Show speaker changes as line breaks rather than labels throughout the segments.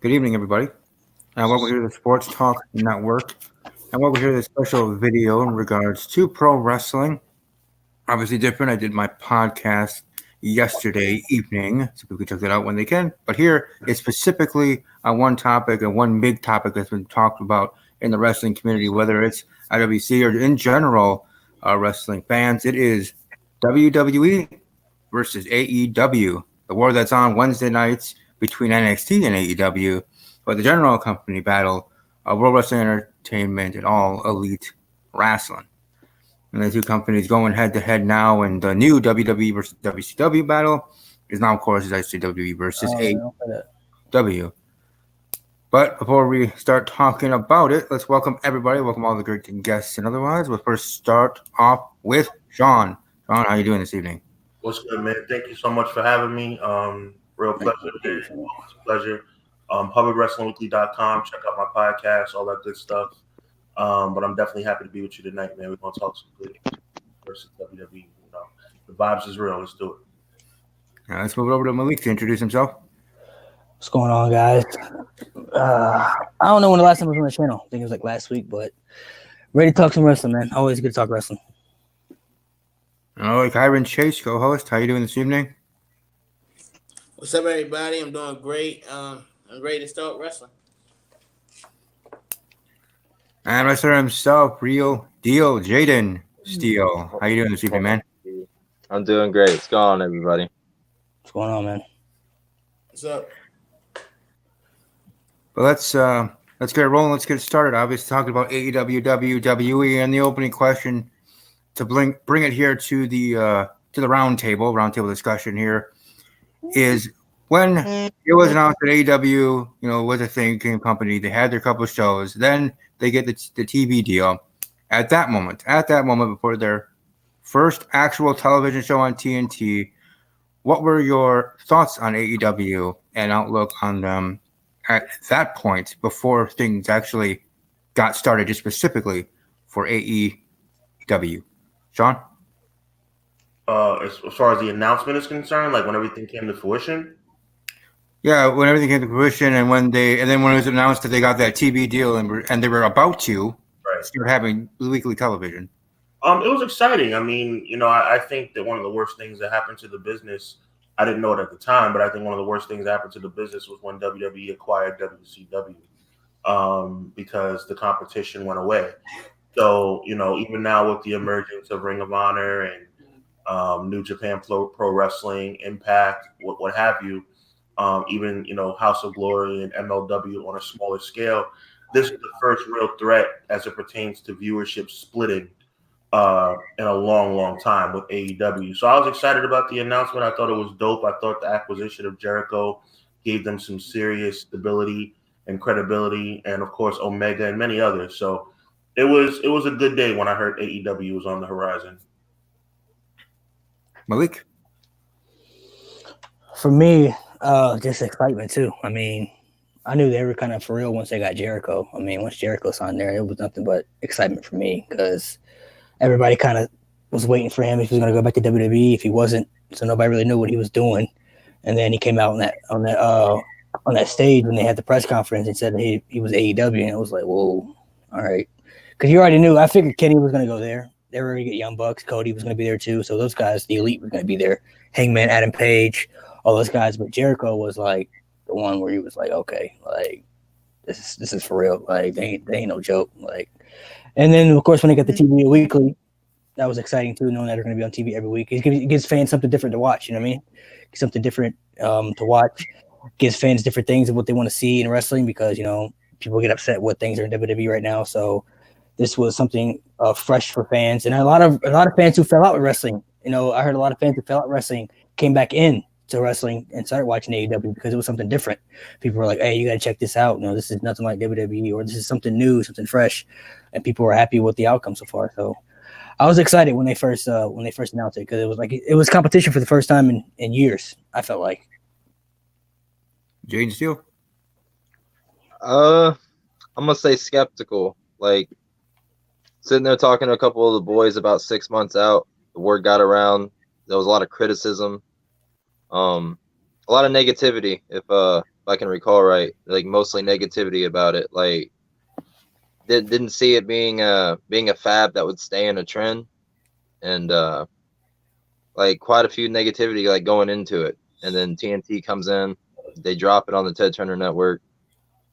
Good evening, everybody. Welcome to the Sports Talk Network. And welcome to this special video in regards to pro wrestling. Obviously different. I did my podcast yesterday evening, so people can check that out when they can. But here is specifically on one topic and one big topic that's been talked about in the wrestling community, whether it's IWC or in general wrestling fans. It is WWE versus AEW, the war that's on Wednesday nights between NXT and AEW, for the general company battle of World Wrestling Entertainment and All Elite Wrestling. And the two companies going head to head now, and the new WWE versus WCW battle is now, of course, WWE versus AEW. But before we start talking about it, let's welcome everybody. Welcome all the great guests and otherwise. We'll first start off with Sean. Sean, how are you doing this evening?
What's good, man? Thank you so much for having me. Real pleasure. It's a pleasure. PublicWrestlingWeekly.com. Check out my podcast, all that good stuff. But I'm definitely happy to be with you tonight, man. We're going to talk some good versus WWE. You know, the vibes is real. Let's do it.
All right, let's move it over to Malik to introduce himself.
What's going on, guys? I don't know when the last time I was on the channel. I think it was like last week, but ready to talk some wrestling, man. Always good to talk wrestling.
All right, Kyron Chase, co-host. How you doing this evening?
What's up, everybody? I'm doing great. I'm ready to start wrestling.
And wrestler himself, Real Deal, Jaden Steele. How you doing this evening, man?
I'm doing great. What's going on, everybody?
What's going on, man?
What's up?
But let's get it rolling. Let's get started. Obviously, talking about AEW, WWE, and the opening question to bring it here to the roundtable discussion here is when it was announced that AEW, was a thinking company. They had their couple of shows, then they get the TV deal. At that moment, before their first actual television show on TNT, what were your thoughts on AEW and outlook on them at that point before things actually got started, just specifically for AEW? Sean?
As far as the announcement is concerned, like when everything came to fruition?
Yeah, when everything came to fruition, and when it was announced that they got that TV deal and they were about to start having weekly television.
It was exciting. I mean, I think that one of the worst things that happened to the business, I didn't know it at the time, but I think one of the worst things that happened to the business was when WWE acquired WCW, because the competition went away. So, even now with the emergence of Ring of Honor and New Japan Pro Wrestling, Impact, what have you, even, House of Glory and MLW on a smaller scale, this is the first real threat as it pertains to viewership splitting in a long, long time with AEW. So I was excited about the announcement. I thought it was dope. I thought the acquisition of Jericho gave them some serious stability and credibility, and of course Omega and many others. So it was a good day when I heard AEW was on the horizon.
Malik?
For me, just excitement too. I mean, I knew they were kind of for real once they got Jericho. I mean, once Jericho signed there, it was nothing but excitement for me because everybody kind of was waiting for him if he was going to go back to WWE. If he wasn't, so nobody really knew what he was doing. And then he came out on that stage when they had the press conference and said that he was AEW, and it was like, whoa, all right, because you already knew. I figured Kenny was going to go there. They were going to get Young Bucks. Cody was going to be there too. So those guys, the Elite, were going to be there. Hangman, Adam Page, all those guys. But Jericho was like the one where he was like, okay, like this is for real. Like they ain't no joke. Like, and then of course when they got the TV weekly, that was exciting too, knowing that they're going to be on TV every week. It gives fans something different to watch. You know what I mean? Something different to watch. Gives fans different things of what they want to see in wrestling because people get upset what things are in WWE right now. So this was something fresh for fans, and a lot of fans who fell out with wrestling. I heard a lot of fans who fell out with wrestling came back in to wrestling and started watching AEW because it was something different. People were like, "Hey, you got to check this out. This is nothing like WWE, or this is something new, something fresh," and people were happy with the outcome so far. So I was excited when they first announced it because it was competition for the first time in years. I felt like.
Jaden Steele?
I'm gonna say skeptical. Like sitting there talking to a couple of the boys about 6 months out, the word got around. There was a lot of criticism, a lot of negativity. If I can recall right. Like mostly negativity about it. Like didn't see it being a fab that would stay in a trend, and like quite a few negativity like going into it. And then TNT comes in, they drop it on the Ted Turner Network.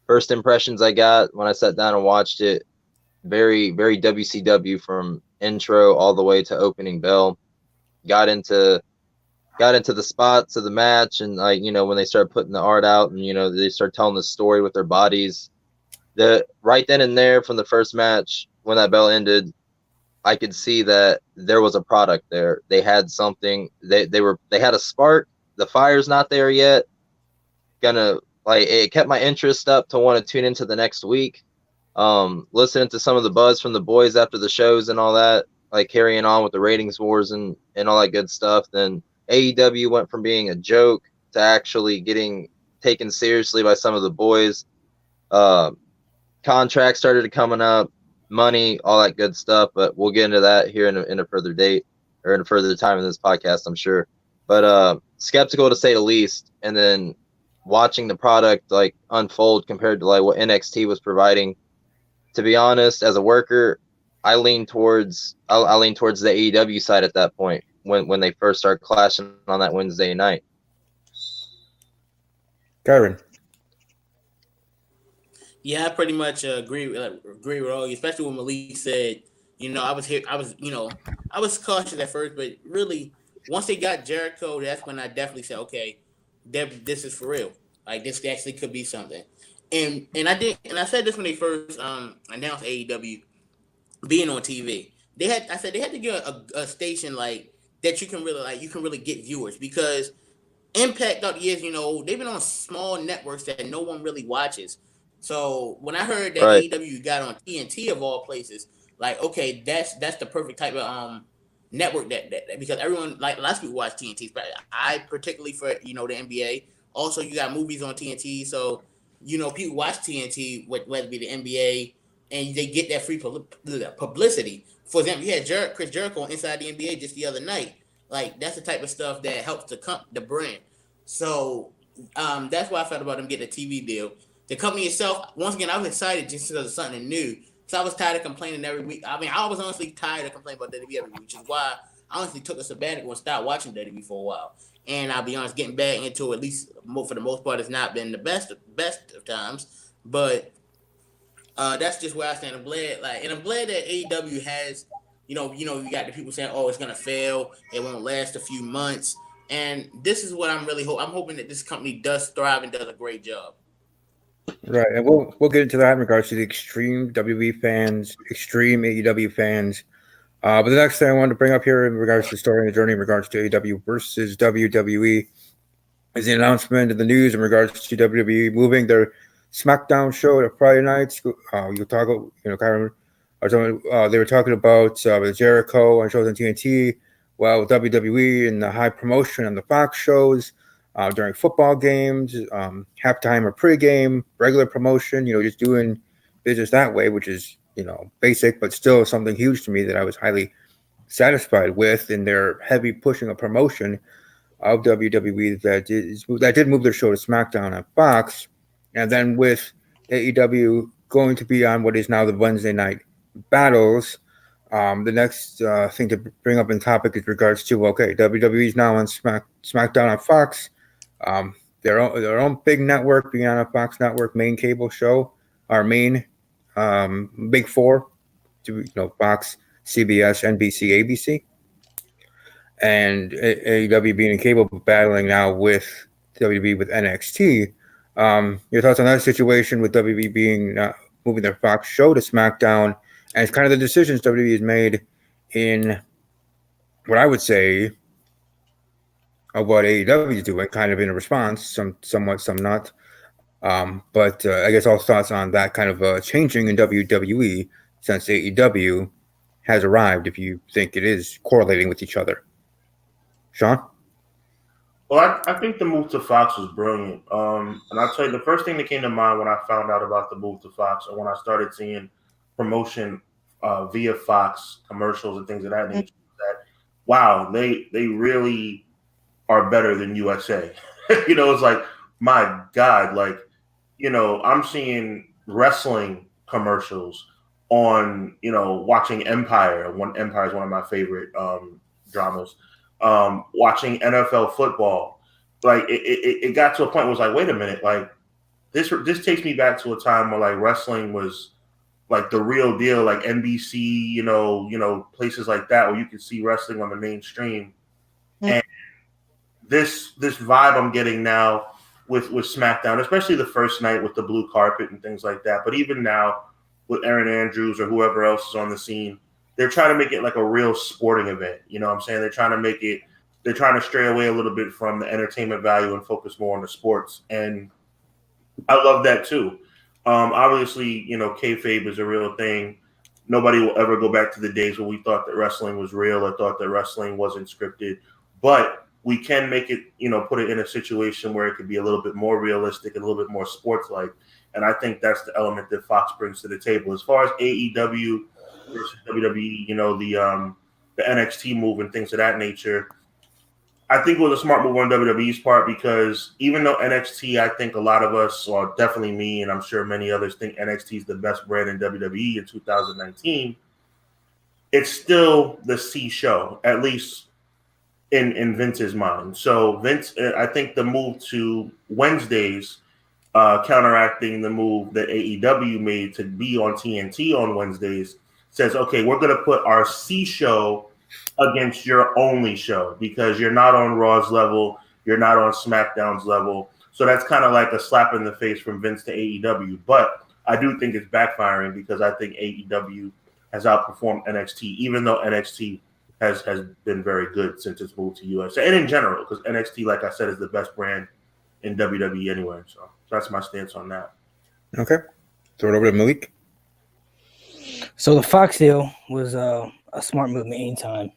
First impressions I got when I sat down and watched it, very WCW from intro all the way to opening bell. Got into the spots of the match, and like when they start putting the art out, and they start telling the story with their bodies. The right then and there from the first match when that bell ended, I could see that there was a product there. They had something. They had a spark. The fire's not there yet. It kept my interest up to want to tune into the next week. Listening to some of the buzz from the boys after the shows and all that, like carrying on with the ratings wars and all that good stuff. Then AEW went from being a joke to actually getting taken seriously by some of the boys. Contracts started coming up, money, all that good stuff. But we'll get into that here in a further date or in a further time in this podcast, I'm sure. But skeptical to say the least. And then watching the product like unfold compared to like what NXT was providing. To be honest, as a worker, I lean towards the AEW side at that point when they first start clashing on that Wednesday night.
Karen.
Yeah, I pretty much agree with all you, especially when Malik said, I was cautious at first, but really once they got Jericho, that's when I definitely said, okay, this is for real. Like this actually could be something. And I said this when they first announced AEW being on TV. They had to get a station like that you can really get viewers, because Impact throughout the years, they've been on small networks that no one really watches. So when I heard that AEW got on TNT of all places, like okay, that's the perfect type of network that because everyone, like lots of people watch TNT, but I particularly for the NBA. Also, you got movies on TNT, so people watch TNT, whether it be the NBA, and they get that free publicity. For example, you had Chris Jericho on Inside the NBA just the other night. Like that's the type of stuff that helps the brand. So that's why I felt about them getting a TV deal. The company itself, once again, I was excited just because of something new. So I was tired of complaining every week. I mean, I was honestly tired of complaining about WWE every week, which is why I honestly took a sabbatical and stopped watching WWE for a while. And I'll be honest, getting back into it, at least for the most part, has not been the best of times. But that's just where I stand. I'm glad that AEW has, you got the people saying, "Oh, it's gonna fail. It won't last a few months." And this is what I'm really I'm hoping that this company does thrive and does a great job.
Right, and we'll get into that in regards to the extreme WWE fans, extreme AEW fans. But the next thing I wanted to bring up here in regards to the story and the journey in regards to AEW versus WWE is the announcement of the news in regards to WWE moving their SmackDown show to Friday nights. You'll talk, Kyron, they were talking about the Jericho and shows on TNT, while WWE and the high promotion on the Fox shows during football games, halftime or pregame, regular promotion, just doing business that way, which is, basic, but still something huge to me that I was highly satisfied with in their heavy pushing of promotion of WWE that did move their show to SmackDown on Fox, and then with AEW going to be on what is now the Wednesday night battles. The next thing to bring up in topic is regards to WWE is now on SmackDown on Fox, their own big network, being on a Fox network main cable show, our main big four, Fox, CBS, NBC, ABC, and AEW being in cable, battling now with WWE with NXT. Your thoughts on that situation with WWE being moving their Fox show to SmackDown, and it's kind of the decisions WWE has made in what I would say of what AEW is doing, kind of in a response, somewhat, some not. But I guess all thoughts on that kind of changing in WWE since AEW has arrived, if you think it is correlating with each other. Sean?
Well, I think the move to Fox was brilliant. And I'll tell you, the first thing that came to mind when I found out about the move to Fox, and when I started seeing promotion via Fox commercials and things of that nature, that wow, they really are better than USA. It's like my God, like, you know, I'm seeing wrestling commercials on, you know, watching Empire. Empire is one of my favorite dramas. Watching NFL football, like it got to a point where it was like, wait a minute, like this takes me back to a time where like wrestling was like the real deal, like NBC, you know, places like that where you could see wrestling on the mainstream. And this vibe I'm getting now with SmackDown, especially the first night with the blue carpet and things like that. But even now with Aaron Andrews or whoever else is on the scene, they're trying to make it like a real sporting event. You know what I'm saying? They're trying to stray away a little bit from the entertainment value and focus more on the sports. And I love that too. Obviously, you know, kayfabe is a real thing. Nobody will ever go back to the days where we thought that wrestling was real or thought that wrestling wasn't scripted. But we can make it, you know, put it in a situation where it could be a little bit more realistic and a little bit more sports-like. And I think that's the element that Fox brings to the table. As far as AEW versus WWE, you know, the NXT move and things of that nature, I think it was a smart move on WWE's part because even though NXT, I think a lot of us, or definitely me, and I'm sure many others think NXT is the best brand in WWE in 2019, it's still the C show, at least in Vince's mind. So Vince, I think the move to Wednesdays, counteracting the move that AEW made to be on TNT on Wednesdays, says, okay, we're going to put our C show against your only show because you're not on Raw's level, you're not on SmackDown's level. So that's kind of like a slap in the face from Vince to AEW. But I do think it's backfiring because I think AEW has outperformed NXT, even though NXT has been very good since it's moved to US and in general, because NXT, like I said, is the best brand in WWE anyway. So that's my stance on that.
Okay. Throw it over to Malik.
So the Fox deal was a smart move anytime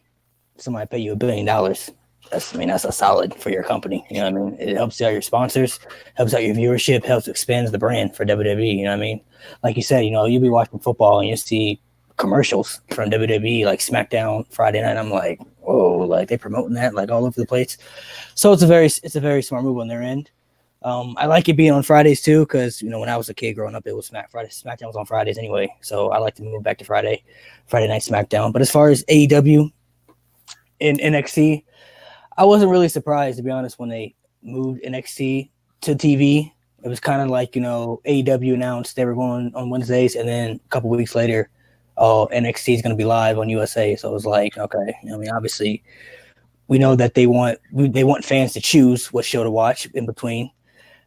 somebody pay you $1 billion. That's a solid for your company. You know what I mean? It helps out your sponsors, helps out your viewership, helps expand the brand for WWE. You know what I mean? Like you said, you know, you'll be watching football and you see commercials from WWE like SmackDown Friday night. I'm like, whoa, like they promoting that like all over the place. So it's a very smart move on their end. I like it being on Fridays too, because you know when I was a kid growing up, it was SmackDown was on Fridays anyway. So I like to move back to Friday night SmackDown. But as far as AEW and NXT, I wasn't really surprised to be honest when they moved NXT to TV. It was kind of like, you know, AEW announced they were going on Wednesdays, and then a couple weeks later, NXT is going to be live on USA. So it was like, okay, I mean, obviously, we know that they want fans to choose what show to watch in between,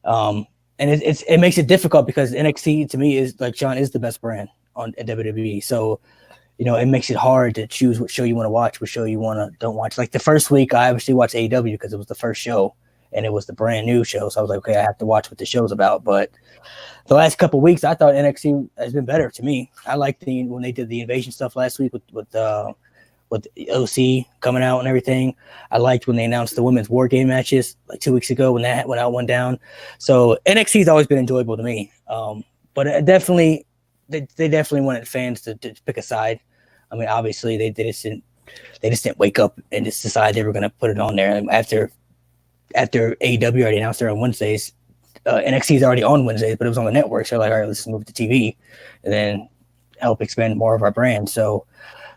and it makes it difficult because NXT to me is like John is the best brand at WWE. So you know, it makes it hard to choose what show you want to watch, what show you don't watch. Like the first week, I obviously watched AEW because it was the first show and it was the brand new show. So I was like, okay, I have to watch what the show's about. But the last couple of weeks, I thought NXT has been better to me. I liked when they did the invasion stuff last week with OC coming out and everything. I liked when they announced the women's war game matches like 2 weeks ago when that went down. So NXT has always been enjoyable to me. But it definitely, they definitely wanted fans to pick a side. I mean, obviously, they just didn't wake up and just decide they were going to put it on there. And after AEW already announced they're on Wednesdays, NXT is already on Wednesdays, but it was on the network. So like, all right, let's move it to TV and then help expand more of our brand. So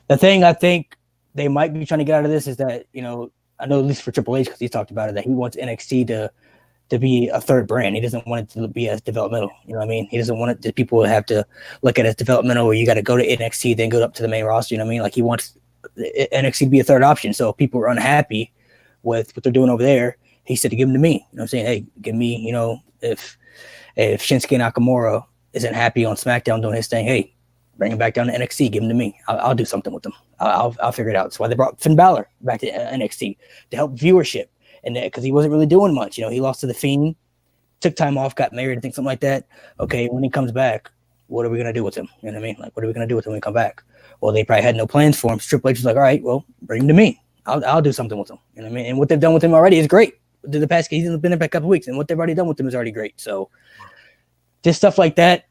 the thing I think they might be trying to get out of this is that, you know, I know at least for Triple H, because he talked about it, that he wants NXT to be a third brand. He doesn't want it to be as developmental. You know what I mean? He doesn't want it to people have to look at it as developmental where you got to go to NXT, then go up to the main roster. You know what I mean? Like he wants NXT to be a third option. So if people are unhappy with what they're doing over there, he said to give them to me. You know what I'm saying? Hey, give me, you know, if Shinsuke Nakamura isn't happy on SmackDown doing his thing, hey, bring him back down to NXT, give him to me. I'll do something with them. I'll figure it out. That's why they brought Finn Balor back to NXT to help viewership. And because he wasn't really doing much, you know, he lost to the Fiend, took time off, got married, I think something like that. Okay, when he comes back, what are we gonna do with him? You know what I mean? Like, what are we gonna do with him when he come back? Well, they probably had no plans for him. So Triple H was like, all right, well, bring him to me. I'll do something with him. You know what I mean? And what they've done with him already is great. The past, he's been there for a couple of weeks, and what they've already done with him is already great. So, just stuff like that,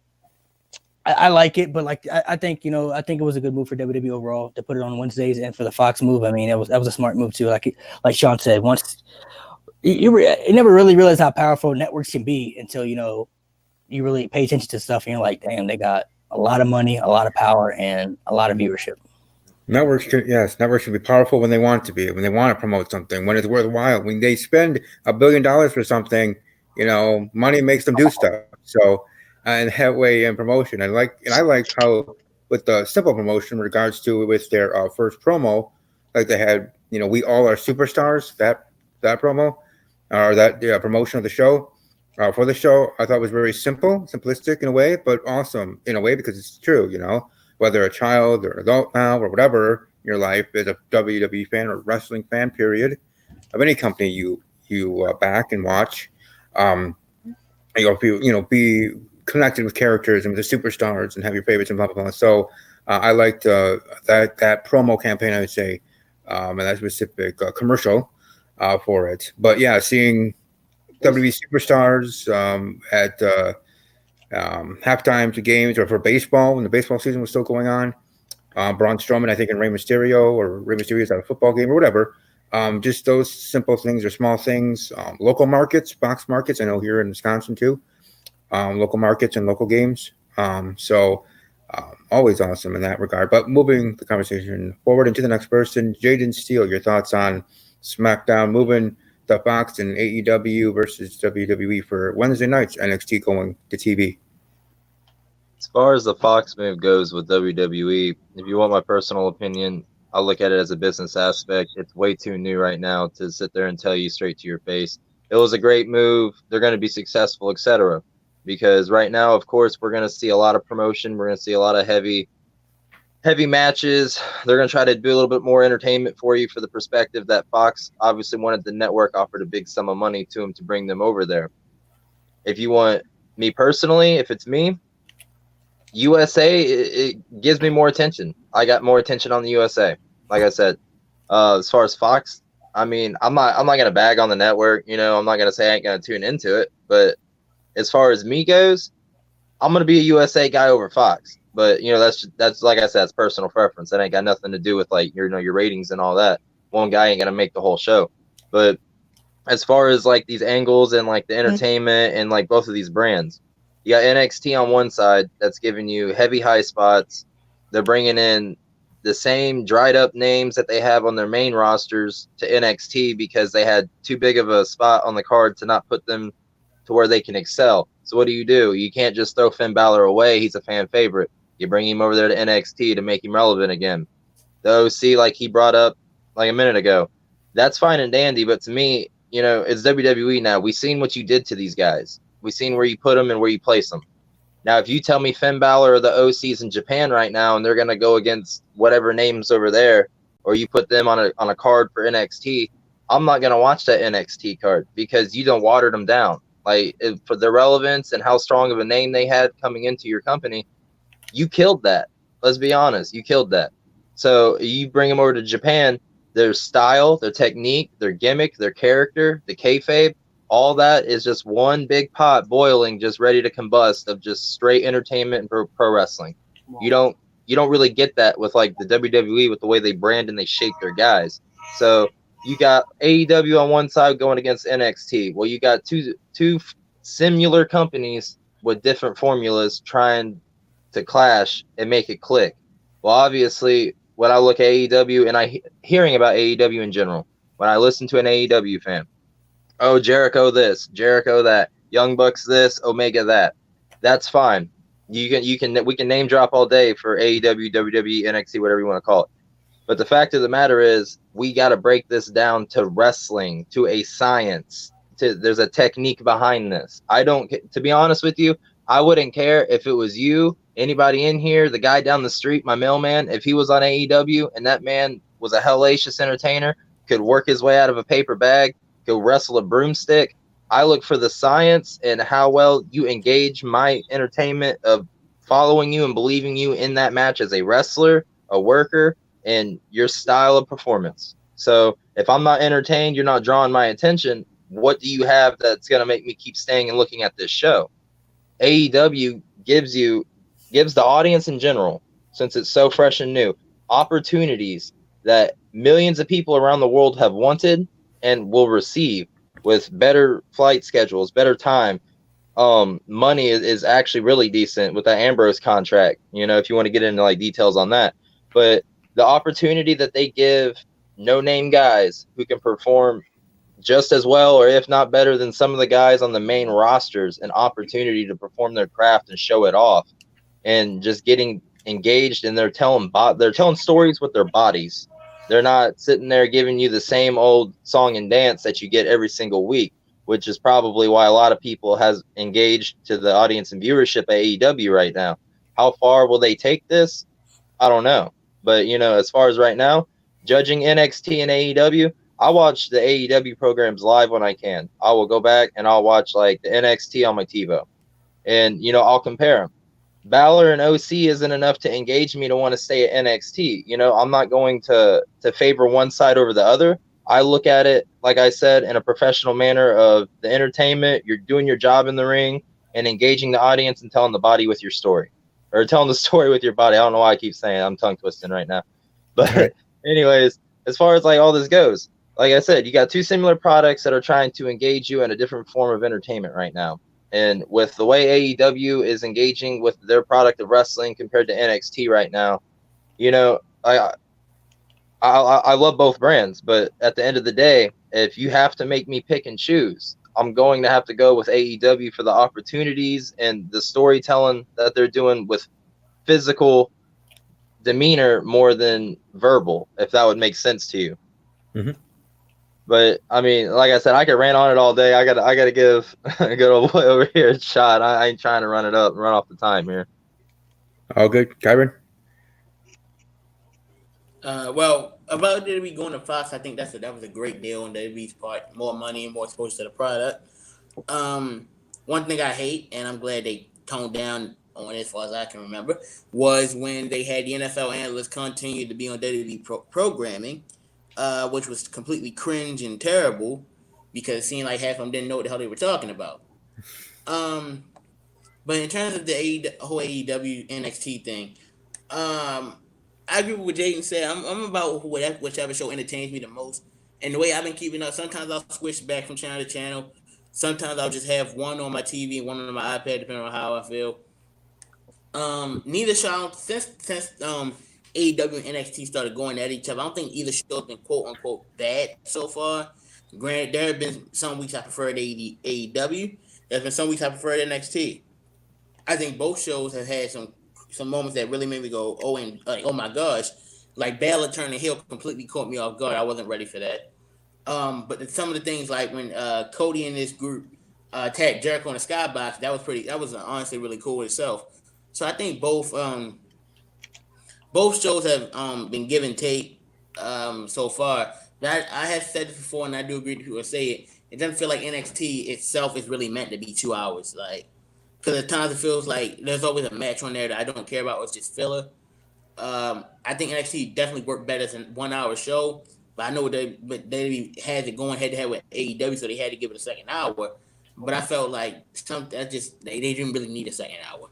I like it. But like, I think, you know, I think it was a good move for WWE overall to put it on Wednesdays, and for the Fox move, I mean, that was a smart move too. Like Sean said, once You never really realize how powerful networks can be until you really pay attention to stuff and you're like, damn, they got a lot of money, a lot of power, and a lot of viewership.
Networks should be powerful when they want to be, when they want to promote something, when it's worthwhile. When they spend $1 billion for something, money makes them do stuff. So, and that way in promotion, I like how with the simple promotion in regards to with their first promo, like they had, we all are superstars. That promo, or that promotion of the show. For the show, I thought was very simplistic in a way, but awesome in a way because it's true, whether a child or adult now or whatever in your life is a WWE fan or wrestling fan, period, of any company you back and watch, be connected with characters and with the superstars and have your favorites and blah blah blah. So I liked that promo campaign, I would say, and that specific commercial for it. But yeah, seeing WWE superstars at halftime to games or for baseball when the baseball season was still going on. Braun Strowman, I think, and Rey Mysterio's at a football game or whatever. Just those simple things or small things. Local markets, box markets. I know here in Wisconsin too. Local markets and local games. So always awesome in that regard. But moving the conversation forward into the next person, Jaden Steele, your thoughts on SmackDown moving the Fox and AEW versus WWE for Wednesday nights, NXT going to TV.
As far as the Fox move goes with WWE, if you want my personal opinion, I'll look at it as a business aspect. It's way too new right now to sit there and tell you straight to your face. It was a great move. They're going to be successful, etc. Because right now, of course, we're going to see a lot of promotion. We're going to see a lot of heavy matches. They're going to try to do a little bit more entertainment for you for the perspective that Fox obviously wanted the network, offered a big sum of money to them to bring them over there. If you want me personally, if it's me, USA, it gives me more attention. I got more attention on the USA. Like I said, as far as Fox, I mean, I'm not going to bag on the network. I'm not going to say I ain't going to tune into it. But as far as me goes, I'm going to be a USA guy over Fox. But, that's like I said, that's personal preference. That ain't got nothing to do with like, your ratings and all that. One guy ain't going to make the whole show. But as far as like these angles and like the entertainment and like both of these brands, you got NXT on one side that's giving you heavy high spots. They're bringing in the same dried up names that they have on their main rosters to NXT because they had too big of a spot on the card to not put them to where they can excel. So what do? You can't just throw Finn Balor away. He's a fan favorite. You bring him over there to NXT to make him relevant again. The OC, like he brought up like a minute ago, that's fine and dandy. But to me, it's WWE now. We've seen what you did to these guys. We've seen where you put them and where you place them. Now, if you tell me Finn Balor or the OC's in Japan right now and they're going to go against whatever names over there, or you put them on a card for NXT, I'm not going to watch that NXT card because you don't water them down. Like for their relevance and how strong of a name they had coming into your company, you killed that. Let's be honest. You killed that. So you bring them over to Japan, their style, their technique, their gimmick, their character, the kayfabe, all that is just one big pot boiling, just ready to combust of just straight entertainment and pro wrestling. Wow. You don't really get that with like the WWE with the way they brand and they shape their guys. So you got AEW on one side going against NXT. Well, you got two similar companies with different formulas trying to clash and make it click. Well, obviously, when I look at AEW and hearing about AEW in general, when I listen to an AEW fan, oh, Jericho this, Jericho that, Young Bucks this, Omega that. That's fine. We can name drop all day for AEW, WWE, NXT, whatever you want to call it. But the fact of the matter is, we got to break this down to wrestling, to a science. There's a technique behind this. To be honest with you, I wouldn't care if it was you, anybody in here, the guy down the street, my mailman, if he was on AEW and that man was a hellacious entertainer, could work his way out of a paper bag, go wrestle a broomstick. I look for the science and how well you engage my entertainment of following you and believing you in that match as a wrestler, a worker, and your style of performance. So if I'm not entertained, you're not drawing my attention, what do you have that's going to make me keep staying and looking at this show? AEW gives the audience in general, since it's so fresh and new, opportunities that millions of people around the world have wanted and will receive with better flight schedules, better time. Money is actually really decent with that Ambrose contract, you know, if you want to get into like details on that. But the opportunity that they give no-name guys who can perform just as well, or if not better than some of the guys on the main rosters, an opportunity to perform their craft and show it off, and just getting engaged, and they're telling stories with their bodies. They're not sitting there giving you the same old song and dance that you get every single week, which is probably why a lot of people has engaged to the audience and viewership at AEW right now. How far will they take this? I don't know. But, you know, as far as right now, judging NXT and AEW, I watch the AEW programs live when I can. I will go back and I'll watch like the NXT on my TiVo. And, you know, I'll compare them. Balor and OC isn't enough to engage me to want to stay at NXT. You know, I'm not going to favor one side over the other. I look at it, like I said, in a professional manner of the entertainment. You're doing your job in the ring and engaging the audience and telling the body with your story, or telling the story with your body. I don't know why I keep saying it. I'm tongue twisting right now. But anyways, as far as like all this goes, like I said, you got two similar products that are trying to engage you in a different form of entertainment right now. And with the way AEW is engaging with their product of wrestling compared to NXT right now, you know, I love both brands, but at the end of the day, if you have to make me pick and choose, I'm going to have to go with AEW for the opportunities and the storytelling that they're doing with physical demeanor more than verbal, if that would make sense to you.
Mm-hmm.
But I mean, like I said, I could rant on it all day. I gotta give a good old boy over here a shot. I ain't trying to run off the time here.
All good, Kyron?
Well, about WWE going to Fox, I think that was a great deal on WWE's part. More money and more exposure to the product. One thing I hate, and I'm glad they toned down on it as far as I can remember, was when they had the NFL analysts continue to be on WWE programming, which was completely cringe and terrible because it seemed like half of them didn't know what the hell they were talking about. But in terms of the whole AEW NXT thing, I agree with what Jaden said. I'm about whichever show entertains me the most. And the way I've been keeping up, sometimes I'll switch back from channel to channel. Sometimes I'll just have one on my TV and one on my iPad, depending on how I feel. Neither show since AEW and NXT started going at each other, I don't think either show has been quote unquote bad so far. Granted, there have been some weeks I preferred AEW. There's been some weeks I preferred NXT. I think both shows have had some moments that really made me go, oh my gosh, like Balor turning heel completely caught me off guard. I wasn't ready for that. But some of the things like when Cody and this group attacked Jericho in the skybox, that was honestly really cool itself. So I think both shows have been give and take so far. But I have said this before, and I do agree with people who say it. It doesn't feel like NXT itself is really meant to be 2 hours. Like, because at times it feels like there's always a match on there that I don't care about. It's just filler. I think NXT definitely worked better than 1 hour show. But I know they had it going head to head with AEW, so they had to give it a second hour. But I felt like they didn't really need a second hour.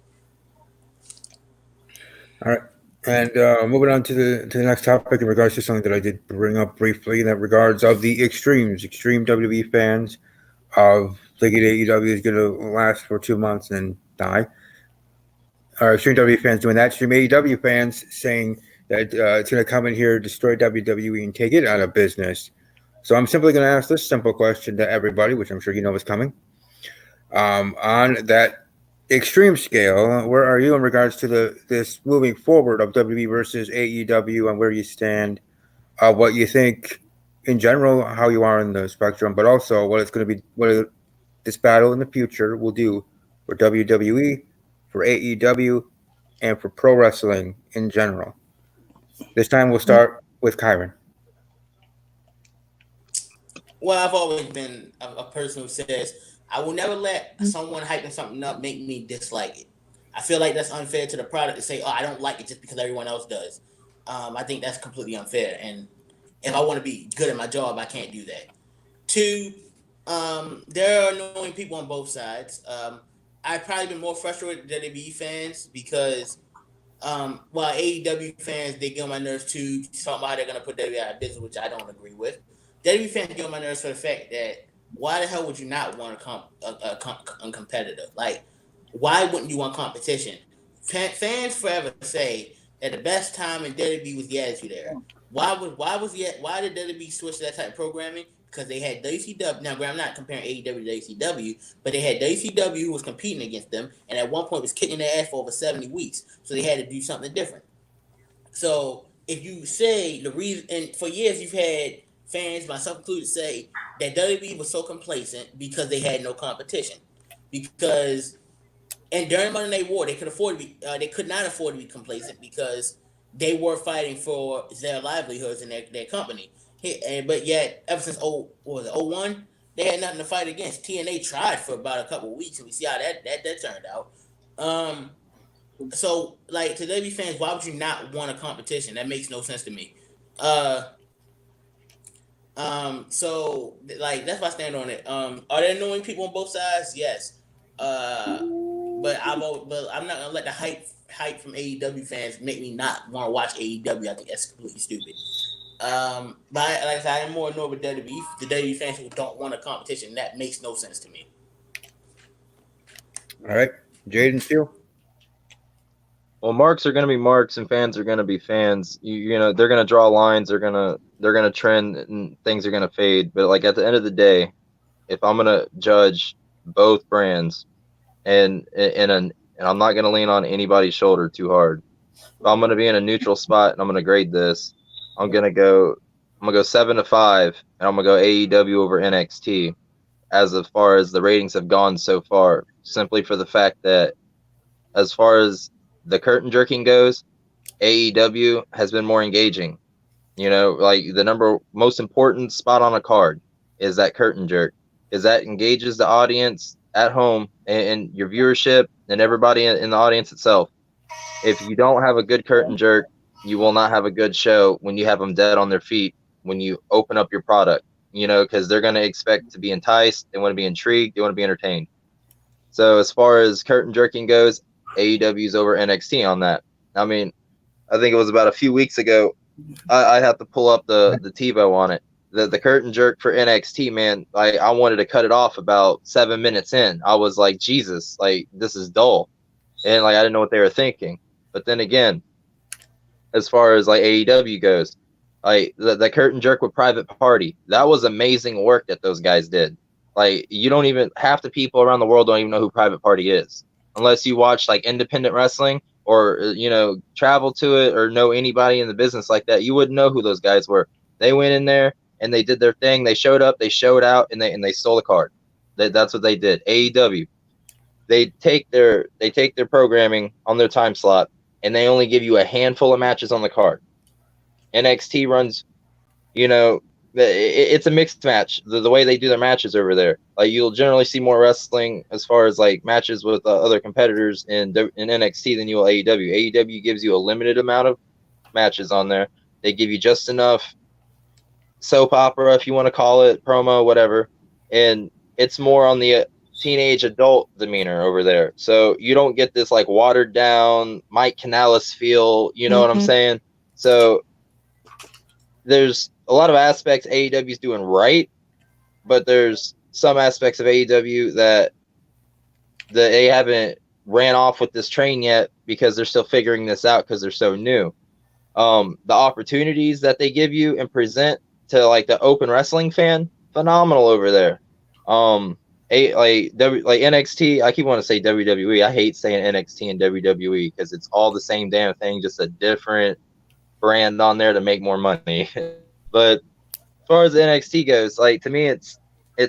All right. And moving on to the next topic in regards to something that I did bring up briefly in that regards of the extreme WWE fans of thinking AEW is going to last for 2 months and die. Extreme WWE fans doing that. Extreme AEW fans saying that it's going to come in here, destroy WWE, and take it out of business. So I'm simply going to ask this simple question to everybody, which I'm sure you know is coming. On that extreme scale, where are you in regards to this moving forward of WWE versus AEW, and where you stand, what you think in general, how you are in the spectrum, but also what it's going to be, what this battle in the future will do for WWE, for AEW, and for pro wrestling in general. This time we'll start with Kyron.
Well, I've always been a person who says I will never let someone hyping something up make me dislike it. I feel like that's unfair to the product to say, "Oh, I don't like it just because everyone else does." I think that's completely unfair. And if I want to be good at my job, I can't do that. Two, there are annoying people on both sides. I've probably been more frustrated with WWE fans because while AEW fans, they get on my nerves too. Somehow they're going to put WWE out of business, which I don't agree with. WWE fans get on my nerves for the fact that why the hell would you not want a competitor? Like, why wouldn't you want competition? Fans forever say that the best time in WWE was the Attitude Era. Why did WWE switch to that type of programming? Because they had WCW. Now, I'm not comparing AEW to WCW, but they had WCW who was competing against them, and at one point was kicking their ass for over 70 weeks. So they had to do something different. So if you say the reason, and for years you've had fans, myself included, say that WWE was so complacent because they had no competition. Because and during Monday Night War, they could not afford to be complacent because they were fighting for their livelihoods and their company. But yet, ever since 01, they had nothing to fight against. TNA tried for about a couple of weeks, and we see how that turned out. So, like, to WWE fans, why would you not want a competition? That makes no sense to me. So, like, that's my stand on it. Are there annoying people on both sides? Yes. But I'm not gonna let the hype from AEW fans make me not want to watch AEW. I think that's completely stupid. But like I said, I'm more annoyed with WWE. The WWE fans who don't want a competition. That makes no sense to me.
All right, Jaden Steele.
Well, marks are going to be marks, and fans are going to be fans. You know, they're going to draw lines. They're gonna trend, and things are going to fade. But like at the end of the day, if I'm going to judge both brands, and I'm not going to lean on anybody's shoulder too hard. If I'm going to be in a neutral spot and I'm going to grade this, I'm going to go 7-5, and I'm going to go AEW over NXT as far as the ratings have gone so far, simply for the fact that as far as the curtain jerking goes, AEW has been more engaging. You know, like the most important spot on a card is that curtain jerk, is that engages the audience at home and your viewership and everybody in the audience itself. If you don't have a good curtain jerk, you will not have a good show when you have them dead on their feet when you open up your product, you know, because they're going to expect to be enticed. They want to be intrigued. They want to be entertained. So as far as curtain jerking goes, AEW's over NXT on that. I mean, I think it was about a few weeks ago. I'd have to pull up the TiVo on it. The curtain jerk for NXT, man, I wanted to cut it off about 7 minutes in. I was like, Jesus, like, this is dull. And like I didn't know what they were thinking. But then again, as far as like AEW goes, like the curtain jerk with Private Party, that was amazing work that those guys did. Like, you don't even, half the people around the world don't even know who Private Party is unless you watch like independent wrestling or, you know, travel to it or know anybody in the business like that. You wouldn't know who those guys were. They went in there and they did their thing. They showed up, they showed out, and they stole the card. That's what they did. AEW, they take their programming on their time slot and they only give you a handful of matches on the card. NXT runs, you know, it's a mixed match. The way they do their matches over there, like you'll generally see more wrestling as far as like matches with other competitors in NXT than you will AEW. AEW gives you a limited amount of matches on there. They give you just enough soap opera, if you want to call it, promo, whatever, and it's more on the teenage adult demeanor over there. So you don't get this like watered down Mike Canales feel. You know what I'm saying? So there's a lot of aspects AEW is doing right, but there's some aspects of AEW that they haven't ran off with this train yet because they're still figuring this out because they're so new. The opportunities that they give you and present to like the open wrestling fan, phenomenal over there. Like NXT, I keep wanting to say WWE. I hate saying NXT and WWE because it's all the same damn thing, just a different brand on there to make more money. But as far as NXT goes, like to me, it's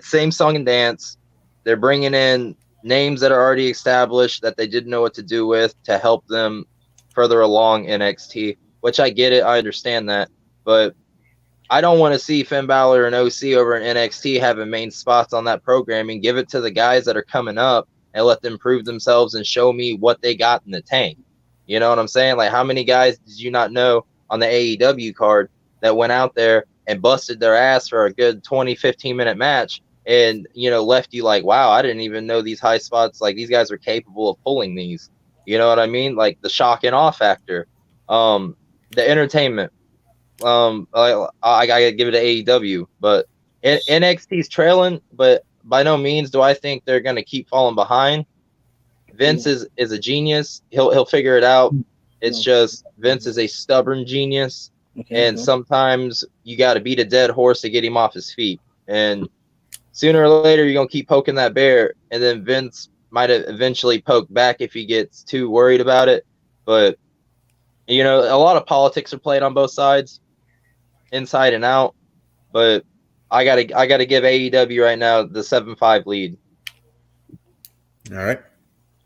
same song and dance. They're bringing in names that are already established that they didn't know what to do with to help them further along NXT, which I get it. I understand that. But I don't want to see Finn Balor and OC over in NXT having main spots on that programming. Give it to the guys that are coming up and let them prove themselves and show me what they got in the tank. You know what I'm saying? Like, how many guys did you not know on the AEW card that went out there and busted their ass for a good 20, 15-minute match and, you know, left you like, wow, I didn't even know these high spots, like these guys are capable of pulling these. You know what I mean? Like the shock and awe factor. The entertainment. I gotta give it to AEW, but NXT's trailing, but by no means do I think they're going to keep falling behind. Vince is a genius. He'll figure it out. It's just Vince is a stubborn genius, and sometimes you got to beat a dead horse to get him off his feet. And sooner or later, you're gonna keep poking that bear, and then Vince might eventually poke back if he gets too worried about it. But you know, a lot of politics are played on both sides, inside and out. But I gotta give AEW right now the 7-5 lead.
All right,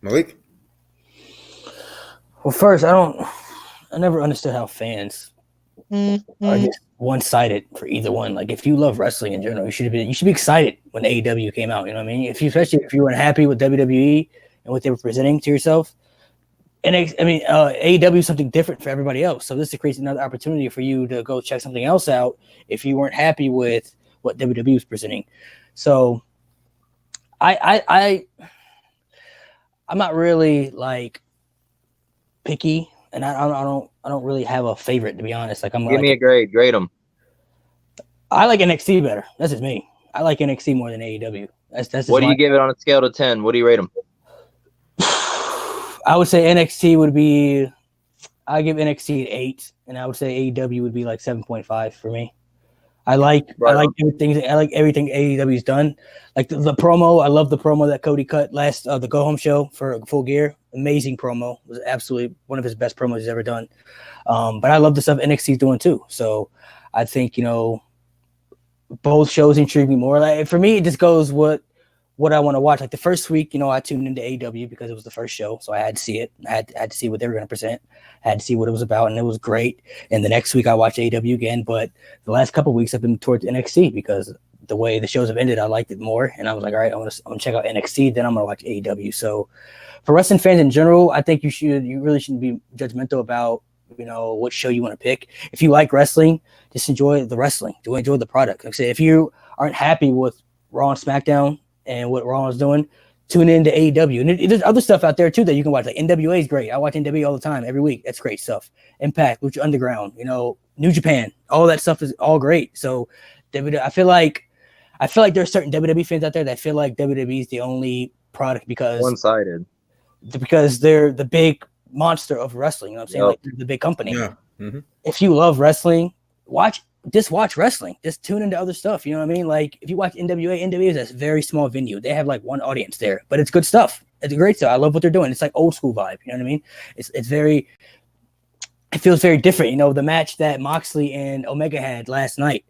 Malik.
Well, first, I never understood how fans are just one-sided for either one. Like, if you love wrestling in general, you should be excited when AEW came out. You know what I mean? Especially if you weren't happy with WWE and what they were presenting to yourself. And AEW is something different for everybody else. So this creates another opportunity for you to go check something else out if you weren't happy with what WWE was presenting. So I'm not really like picky, and I don't really have a favorite, to be honest. Like,
Give me a grade. Grade them.
I like NXT better. That's just me. I like NXT more than AEW. That's just
what do you give it on a scale to 10? What do you rate them?
I would say NXT would be. I give NXT an 8, and I would say AEW would be like 7.5 for me. I like everything. I like everything AEW's done. Like the promo. I love the promo that Cody cut last the Go Home show for Full Gear. Amazing promo. It was absolutely one of his best promos he's ever done. But I love the stuff NXT's doing too. So I think, you know, both shows intrigue me more. Like, for me, it just goes what I want to watch. Like the first week, you know, I tuned into AEW because it was the first show, so I had to see it. I had to see what they were going to present. I had to see what it was about, and it was great. And the next week, I watched AEW again. But the last couple of weeks, I've been towards NXT because the way the shows have ended, I liked it more. And I was like, all right, I'm gonna check out NXT, then I'm gonna watch AEW. So for wrestling fans in general, I think you really shouldn't be judgmental about, you know, what show you want to pick. If you like wrestling, just enjoy the wrestling. Do enjoy the product. Like I said, if you aren't happy with Raw and SmackDown and what Raw is doing, tune into AEW. And there's other stuff out there too that you can watch. Like NWA is great. I watch NWA all the time, every week. That's great stuff. Impact, Lucha Underground, you know, New Japan, all that stuff is all great. So I feel like there are certain WWE fans out there that feel like WWE is the only product because
one-sided.
Because they're the big monster of wrestling. You know what I'm saying?
Yep.
Like, they're the big company.
Yeah. Mm-hmm.
If you love wrestling, watch wrestling. Just tune into other stuff. You know what I mean? Like, if you watch NWA is a very small venue. They have like one audience there, but it's good stuff. It's great stuff. I love what they're doing. It's like old school vibe. You know what I mean? It feels very different. You know, the match that Moxley and Omega had last night,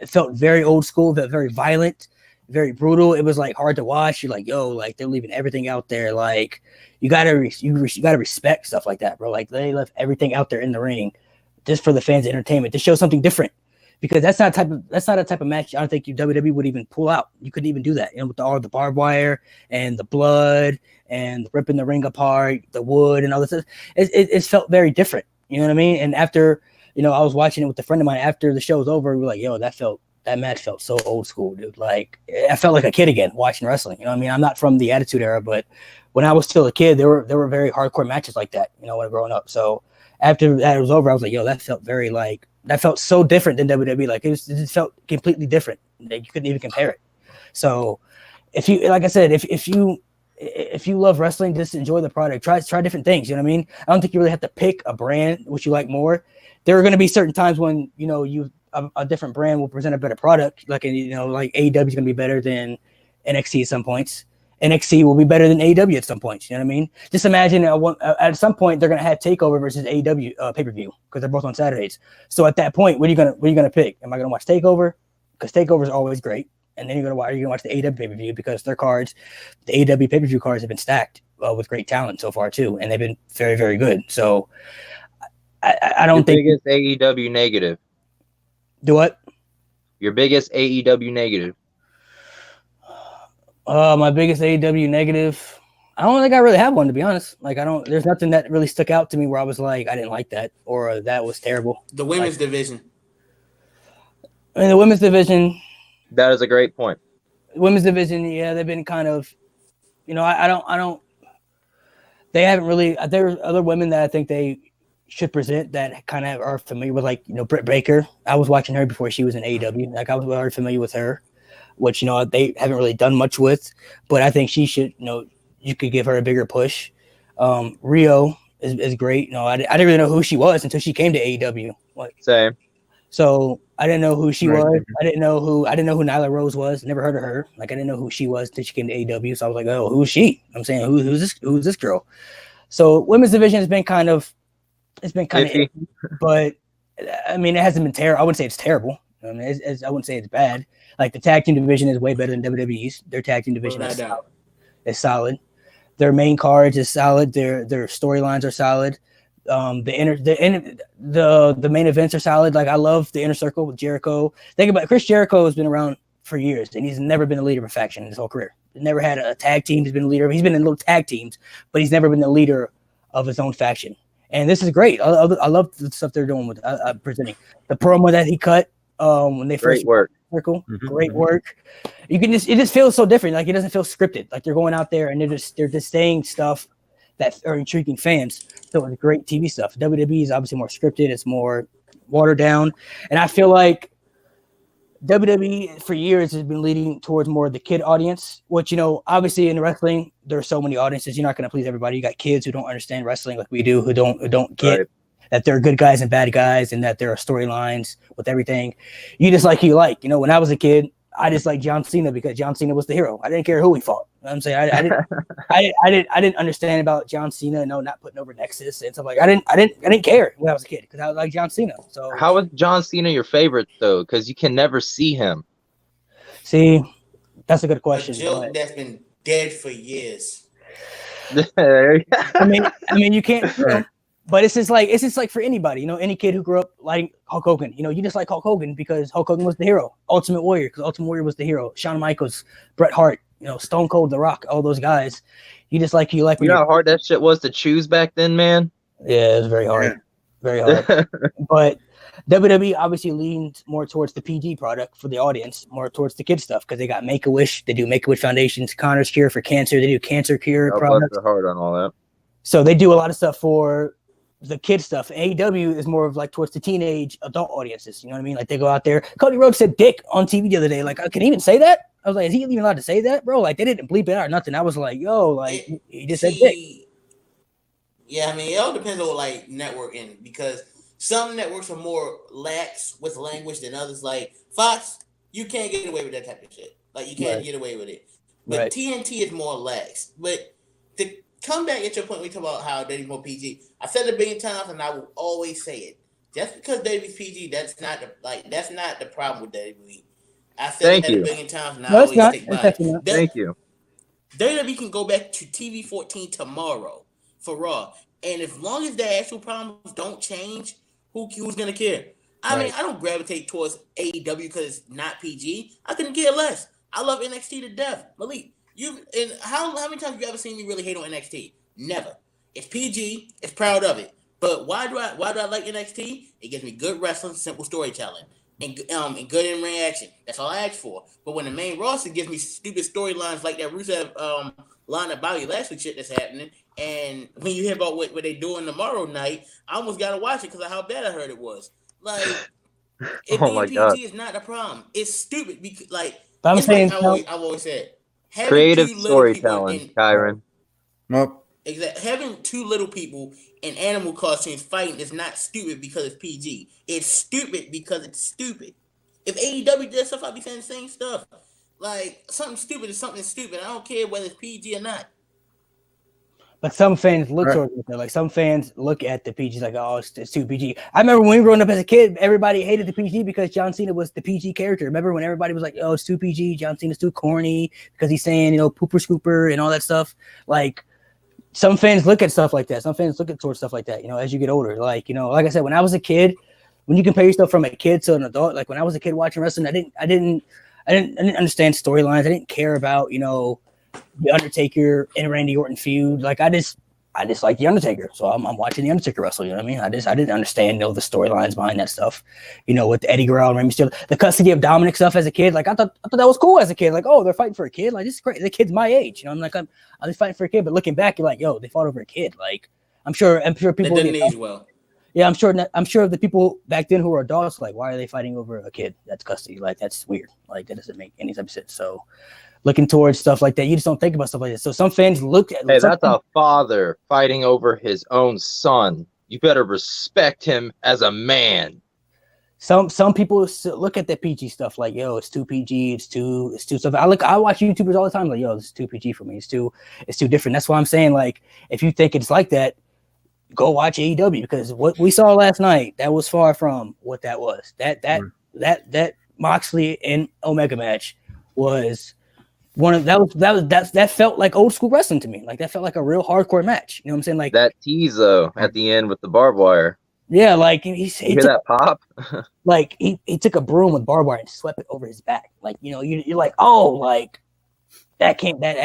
it felt very old school, felt very violent, very brutal. It was like hard to watch. You're like, yo, like they're leaving everything out there. Like, you gotta respect stuff like that, bro. Like, they left everything out there in the ring just for the fans' entertainment, to show something different. Because that's not a type of match I don't think WWE would even pull out. You couldn't even do that, you know, with all the barbed wire and the blood and ripping the ring apart, the wood and all this. It felt very different. You know what I mean? And after, you know, I was watching it with a friend of mine after the show was over. We were like, yo, that match felt so old school, dude. Like, I felt like a kid again watching wrestling. You know what I mean? I'm not from the Attitude Era, but when I was still a kid, there were very hardcore matches like that, you know, when growing up. So after that was over, I was like, yo, that felt so different than WWE. Like, it just felt completely different. Like, you couldn't even compare it. So if you, like I said, if you love wrestling, just enjoy the product. Try different things. You know what I mean? I don't think you really have to pick a brand which you like more. There are going to be certain times when, you know, a different brand will present a better product. Like, you know, like AEW is going to be better than NXT at some points. NXT will be better than AEW at some points. You know what I mean? Just imagine at some point they're going to have TakeOver versus AEW pay-per-view because they're both on Saturdays. So at that point, what are you going to pick? Am I going to watch TakeOver? Because TakeOver is always great. And then you're going to watch the AEW pay-per-view because their cards, the AEW pay-per-view cards have been stacked with great talent so far too, and they've been very, very good. So I don't think
biggest AEW negative.
Do what?
Your biggest AEW negative.
My biggest AEW negative. I don't think I really have one, to be honest. Like, there's nothing that really stuck out to me where I was like, I didn't like that or that was terrible.
The women's division.
I mean, the women's division.
That is a great point.
Women's division, yeah, they've been kind of, you know, I don't. They haven't really. There are other women that I think they should present that kind of are familiar with, like, Britt Baker. I was watching her before she was in AEW. Like, I was already familiar with her, which, they haven't really done much with, but I think she should, you could give her a bigger push. Rio is great. I didn't really know who she was until she came to AEW.
Same.
So I didn't know who she was. I didn't know who Nyla Rose was. Never heard of her. Like, I didn't know who she was until she came to AEW. So I was like, oh, who's she? I'm saying, who's this girl? So women's division has been kind of iffy, but I mean, it hasn't been terrible. I wouldn't say it's terrible. I mean, I wouldn't say it's bad. Like, the tag team division is way better than WWE's. Their tag team division is solid. Their main cards is solid. Their storylines are solid. The main events are solid. Like, I love the Inner Circle with Jericho. Think about it, Chris Jericho has been around for years, and he's never been a leader of a faction in his whole career. He's never had a tag team. He's been a leader. He's been in little tag teams, but he's never been the leader of his own faction. And this is great. I love the stuff they're doing with presenting the promo that he cut when they first
work.
Circle. Mm-hmm. Great work. It just feels so different. Like, it doesn't feel scripted. Like, they're going out there and they're just saying stuff that are intriguing fans. So it's great TV stuff. WWE is obviously more scripted. It's more watered down. And I feel like WWE for years has been leading towards more of the kid audience, which, obviously in wrestling, there are so many audiences. You're not going to please everybody. You got kids who don't understand wrestling like we do, who don't get that there are good guys and bad guys and that there are storylines with everything. You just like who you like. When I was a kid, I just liked John Cena because John Cena was the hero. I didn't care who he fought. You know what I'm saying? I didn't understand about John Cena, not putting over Nexus and stuff like that. I didn't care when I was a kid because I like John Cena. So
how is John Cena your favorite though? Because you can never see him.
See, that's a good question.
A joke that's been dead for years.
I mean, you can't. But it's just like for anybody, any kid who grew up like Hulk Hogan, you just like Hulk Hogan because Hulk Hogan was the hero. Ultimate Warrior, because Ultimate Warrior was the hero. Shawn Michaels, Bret Hart, Stone Cold, The Rock, all those guys. You like. You know
how hard that shit was to choose back then, man?
Yeah, it was very hard. Very hard. But WWE obviously leaned more towards the PG product for the audience, more towards the kid stuff, because they got Make-A-Wish. They do Make-A-Wish Foundations, Connor's Cure for cancer. They do cancer cure products.
They're hard on all that.
So they do a lot of stuff for the kid stuff. AEW is more of like towards the teenage adult audiences. You know what I mean? Like, they go out there. Cody Rhodes said dick on TV the other day. Like, can he even say that? I was like, is he even allowed to say that, bro? Like, they didn't bleep it out or nothing. I was like, yo, like, he just said dick.
Yeah, I mean, it all depends on like networking, because some networks are more lax with language than others. Like Fox, you can't get away with that type of shit. Like, you can't get away with it. But TNT is more lax. But to come back at your point, we talk about how they're more PG. I said it a billion times, and I will always say it. Just because WWE's PG, that's not the problem with WWE. I said it a billion times, and I always stick by it.
Thank you.
WWE can go back to TV 14 tomorrow for Raw, and as long as the actual problems don't change, who's gonna care? I mean, I don't gravitate towards AEW because it's not PG. I couldn't care less. I love NXT to death. Malik, how many times have you ever seen me really hate on NXT? Never. It's PG. It's proud of it. But why do I like NXT? It gives me good wrestling, simple storytelling, and good in-ring action. That's all I ask for. But when the main roster gives me stupid storylines like that Rusev line about you last week shit that's happening, and when you hear about what they doing tomorrow night, I almost gotta watch it because of how bad I heard it was. Like, if PG is not a problem. It's stupid because, like,
I'm saying,
I've always said,
creative storytelling, Kyron.
Nope.
Exactly. Having two little people in animal costumes fighting is not stupid because it's PG. It's stupid because it's stupid. If AEW did stuff, I'd be saying the same stuff. Like, something stupid is something stupid. I don't care whether it's PG or not.
But some fans look towards it. Like, some fans look at the PG like, oh, it's too PG. I remember when we were growing up as a kid, everybody hated the PG because John Cena was the PG character. Remember when everybody was like, oh, it's too PG, John Cena's too corny because he's saying, pooper scooper and all that stuff. Like, some fans look at stuff like that. Some fans look at towards stuff like that, as you get older. Like, like I said, when I was a kid, when you compare yourself from a kid to an adult, like when I was a kid watching wrestling, I didn't understand storylines. I didn't care about, the Undertaker and Randy Orton feud. Like, I just like the Undertaker, so I'm watching the Undertaker wrestle. You know what I mean? I didn't understand the storylines behind that stuff. With Eddie Guerrero and Rey Mysterio, the custody of Dominic stuff as a kid. Like, I thought that was cool as a kid. Like, oh, they're fighting for a kid. Like, this is great. The kid's my age. I'm like, I'm just fighting for a kid. But looking back, you're like, yo, they fought over a kid. Like, I'm sure people
didn't age well.
Yeah, I'm sure the people back then who were adults, like, why are they fighting over a kid that's custody? Like, that's weird. Like, that doesn't make any type of sense. So, looking towards stuff like that, you just don't think about stuff like that. So some fans look at.
Hey, that's a father fighting over his own son. You better respect him as a man.
Some people look at the PG stuff like, yo, it's too PG, it's too stuff. I watch YouTubers all the time like, yo, this is too PG for me. It's too different. That's why I'm saying, like, if you think it's like that, go watch AEW, because what we saw last night, that was far from what that was. That Moxley and Omega match was one of that felt like old school wrestling to me. Like, that felt like a real hardcore match. You know what I'm saying? Like
that tease though at the end with the barbed wire.
Yeah, like he
hear that pop?
Like he took a broom with barbed wire and swept it over his back. Like, you know, you're like, oh, like that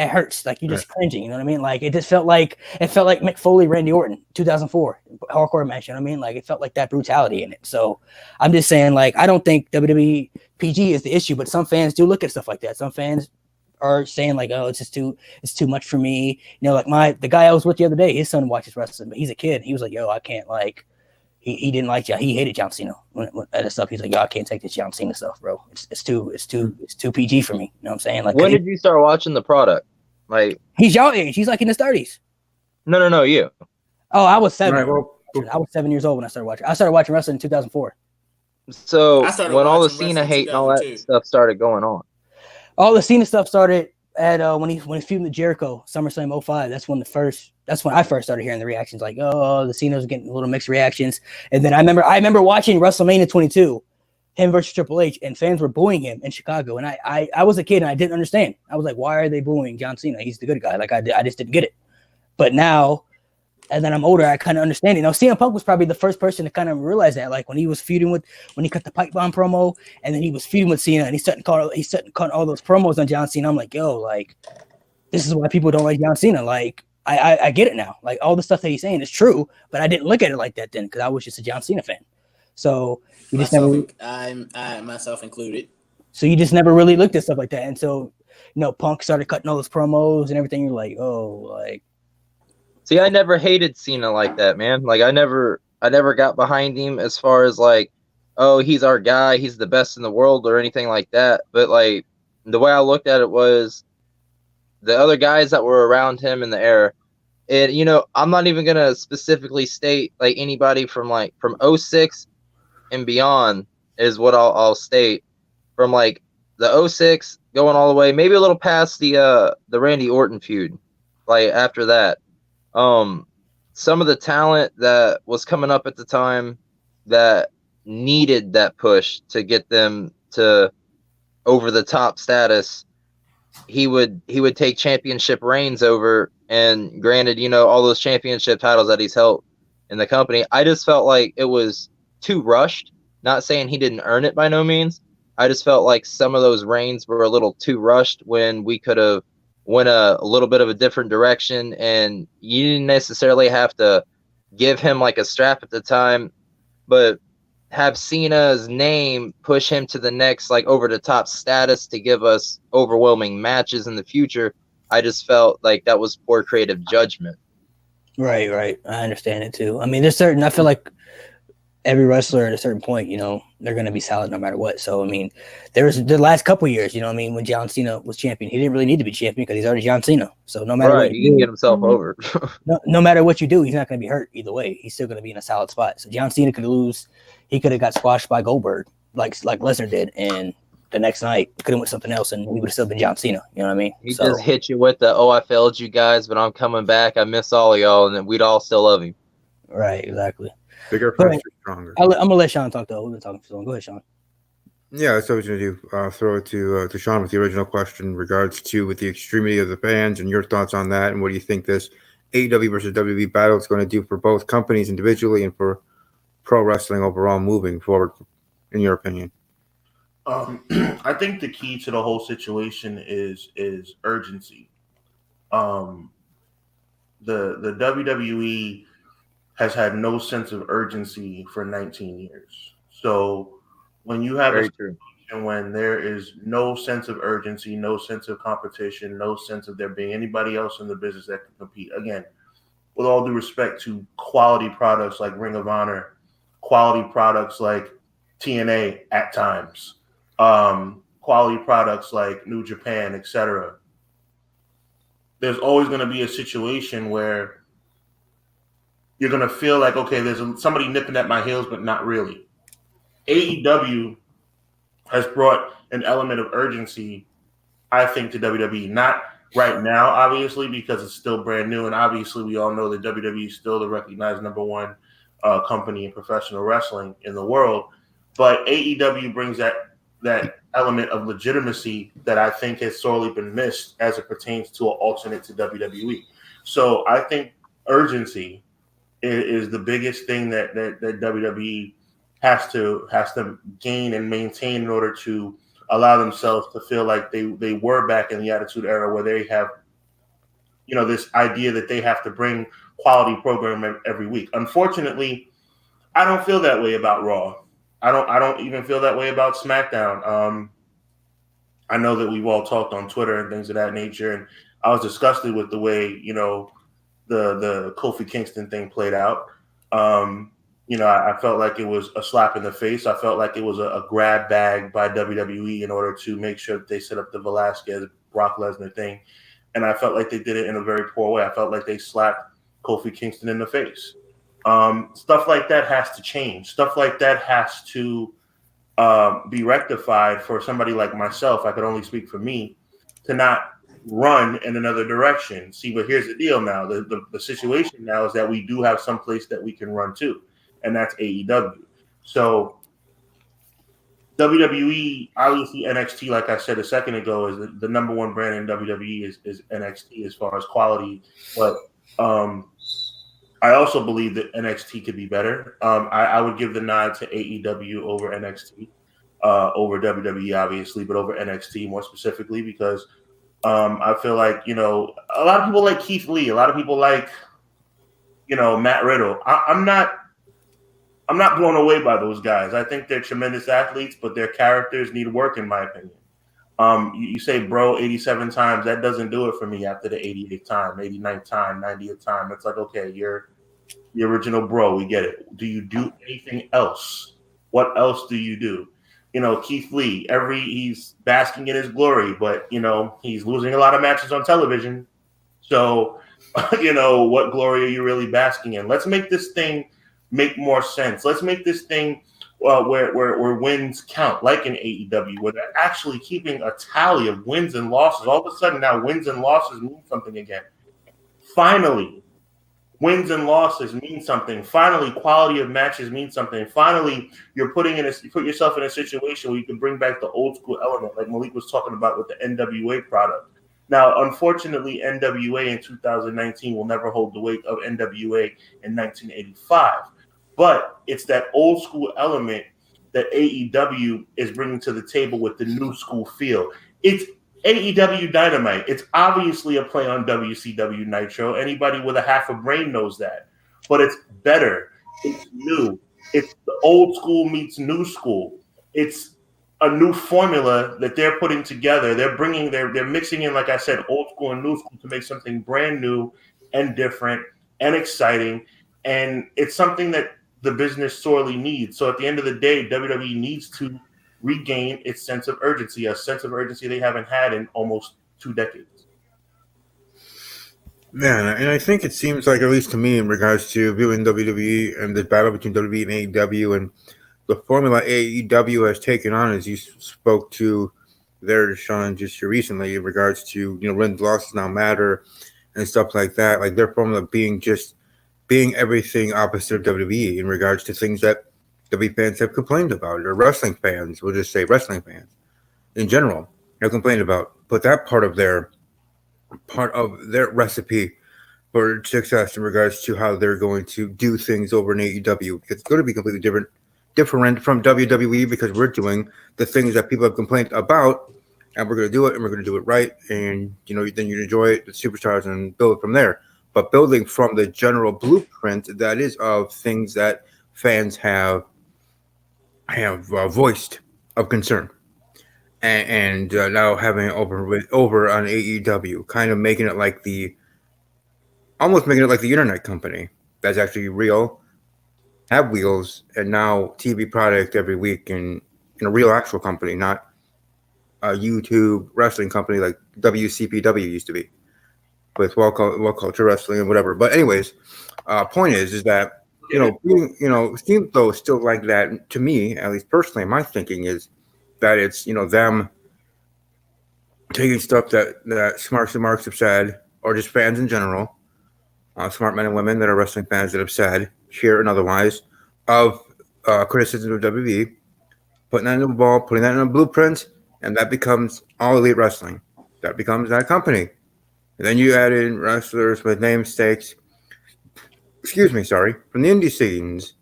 hurts. Like, you're just cringing. You know what I mean? Like, it felt like Mick Foley, Randy Orton, 2004 hardcore match. You know what I mean? Like, it felt like that brutality in it. So I'm just saying, like, I don't think WWE PG is the issue, but some fans do look at stuff like that. Some fans are saying like, oh, it's too much for me. You know, like the guy I was with the other day, his son watches wrestling, but he's a kid. He was like, yo, I can't, like. He didn't like John. He hated John Cena when that stuff. He's like, yo, I can't take this John Cena stuff, bro. It's too PG for me. You know what I'm saying? Like,
when did you start watching the product? Like,
he's your age. He's like in his 30s.
No, you.
Oh, I was 7.
Right, well,
I was 7 years old when I started watching. I started watching wrestling in 2004.
So when all the Cena hate and all that stuff started going on,
all the Cena stuff started at when he feuded with Jericho, SummerSlam 05. That's when I first started hearing the reactions, like, oh, the Cena's was getting a little mixed reactions. And then I remember watching WrestleMania 22, him versus Triple H, and fans were booing him in Chicago. And I was a kid and I didn't understand. I was like, why are they booing John Cena? He's the good guy. Like, I just didn't get it. But now, and then I'm older, I kind of understand it. Now, CM Punk was probably the first person to kind of realize that, like, when he cut the pipe bomb promo, and then he was feuding with Cena, and he's starting to cut all those promos on John Cena. I'm like, yo, like, this is why people don't like John Cena. Like, I get it now. Like, all the stuff that he's saying is true, but I didn't look at it like that then, because I was just a John Cena fan. So you just
I myself included.
So you just never really looked at stuff like that, and so, you know, Punk started cutting all those promos and everything. You're like, oh, like.
See, I never hated Cena like that, man. Like, I never got behind him as far as like, oh, he's our guy, he's the best in the world or anything like that. But like, the way I looked at it was the other guys that were around him in the era. And, you know, I'm not even going to specifically state like anybody from 06 and beyond is what I'll state. From like the 06 going all the way, maybe a little past the Randy Orton feud. Like, after that. Some of the talent that was coming up at the time that needed that push to get them to over the top status, he would take championship reigns over. And granted, you know, all those championship titles that he's held in the company, I just felt like it was too rushed. Not saying he didn't earn it by no means. I just felt like some of those reigns were a little too rushed when we could have went a little bit of a different direction, and you didn't necessarily have to give him like a strap at the time, but have Cena's name push him to the next, like, over the top status to give us overwhelming matches in the future. I just felt like that was poor creative judgment.
Right. I understand it too. I mean, I feel like every wrestler at a certain point, you know, they're going to be solid no matter what. So, I mean, there was the last couple of years, you know what I mean, when John Cena was champion, he didn't really need to be champion because he's already John Cena. So no matter what
he can get himself over.
no matter what you do, he's not going to be hurt either way. He's still going to be in a solid spot. So John Cena could lose. He could have got squashed by Goldberg like Lesnar did. And the next night could have went something else and he would have still been John Cena. You know what I mean?
He just hit you with the, oh, I failed you guys, but I'm coming back. I miss all of y'all. And then we'd all still love him.
Right. Exactly.
Bigger, faster, stronger.
I'm gonna let Sean talk though. We've been talking for so long. Go ahead, Sean.
Yeah, that's what I was gonna do. Throw it to Sean with the original question in regards to with the extremity of the fans and your thoughts on that, and what do you think this AEW versus WWE battle is going to do for both companies individually and for pro wrestling overall moving forward, in your opinion?
I think the key to the whole situation is urgency. The WWE has had no sense of urgency for 19 years. So when you have a situation when there is no sense of urgency, no sense of competition, no sense of there being anybody else in the business that can compete, again, with all due respect to quality products like Ring of Honor quality products like TNA at times, quality products like New Japan, etc. There's always going to be a situation where you're going to feel like, okay, there's somebody nipping at my heels, but not really. AEW has brought an element of urgency, I think, to WWE. Not right now, obviously, because it's still brand new, and obviously we all know that WWE is still the recognized number one company in professional wrestling in the world. But AEW brings that element of legitimacy that I think has sorely been missed as it pertains to an alternate to WWE. So I think urgency is the biggest thing that WWE has to gain and maintain in order to allow themselves to feel like they were back in the Attitude Era, where they have, this idea that they have to bring quality program every week. Unfortunately, I don't feel that way about Raw. I don't even feel that way about SmackDown. I know that we've all talked on Twitter and things of that nature, and I was disgusted with the way the Kofi Kingston thing played out. I felt like it was a slap in the face. I felt like it was a grab bag by WWE in order to make sure that they set up the Velasquez Brock Lesnar thing, and I felt like they did it in a very poor way. I felt like they slapped Kofi Kingston in the face. Stuff like that has to change. Stuff like that has to be rectified for somebody like myself. I could only speak for me to not run in another direction. See, but here's the deal now. The situation now is that we do have some place that we can run to, and that's AEW. So WWE, obviously NXT, like I said a second ago, is the number one brand in WWE is NXT as far as quality. But I also believe that NXT could be better. I would give the nod to AEW over NXT, over WWE, obviously, but over NXT more specifically because I feel like, a lot of people like Keith Lee. A lot of people like, Matt Riddle. I'm not blown away by those guys. I think they're tremendous athletes, but their characters need work, in my opinion. You say bro 87 times. That doesn't do it for me after the 88th time, 89th time, 90th time. It's like, okay, you're the original bro. We get it. Do you do anything else? What else do you do? Keith Lee, he's basking in his glory, but, he's losing a lot of matches on television. So, what glory are you really basking in? Let's make this thing make more sense. Let's make this thing where wins count, like in AEW, where they're actually keeping a tally of wins and losses. All of a sudden now wins and losses mean something again. Finally, wins and losses mean something. Finally, quality of matches mean something. Finally, you put yourself in a situation where you can bring back the old school element, like Malik was talking about with the NWA product. Now, unfortunately, NWA in 2019 will never hold the weight of NWA in 1985. But it's that old school element that AEW is bringing to the table with the new school feel. It's AEW Dynamite. It's obviously a play on WCW Nitro. Anybody with a half a brain knows that. But it's better. It's new. It's the old school meets new school. It's a new formula that they're putting together. They're mixing in, like I said, old school and new school to make something brand new and different and exciting. And it's something that the business sorely needs. So at the end of the day, WWE needs to regain its sense of urgency, a sense of urgency they haven't had in almost 2 decades.
Yeah, and I think it seems like, at least to me, in regards to viewing WWE and the battle between WWE and AEW and the formula AEW has taken on, as you spoke to there, Sean, just recently, in regards to, wins, losses now matter and stuff like that, like their formula being everything opposite of WWE in regards to things that WWE fans have complained about, or wrestling fans, we'll just say wrestling fans in general have complained about. But that part of their recipe for success in regards to how they're going to do things over in AEW, it's going to be completely different from WWE, because we're doing the things that people have complained about, and we're going to do it, and we're going to do it right, and then you enjoy it, the superstars, and build it from there. But building from the general blueprint that is of things that fans have voiced of concern, and now having it over on AEW, kind of making it like almost making it like the internet company that's actually real, have wheels and now TV product every week in a real actual company, not a YouTube wrestling company like WCPW used to be with World Culture Wrestling and whatever. But anyways, point is that being seems though still like that to me, at least personally. My thinking is that it's them taking stuff that Smarks and Marks have said, or just fans in general, smart men and women that are wrestling fans that have said here and otherwise of criticism of WWE, putting that in the ball, putting that in a blueprint, and that becomes all elite wrestling. That becomes that company. And then you add in wrestlers with namesakes, excuse me, sorry, from the indie scenes,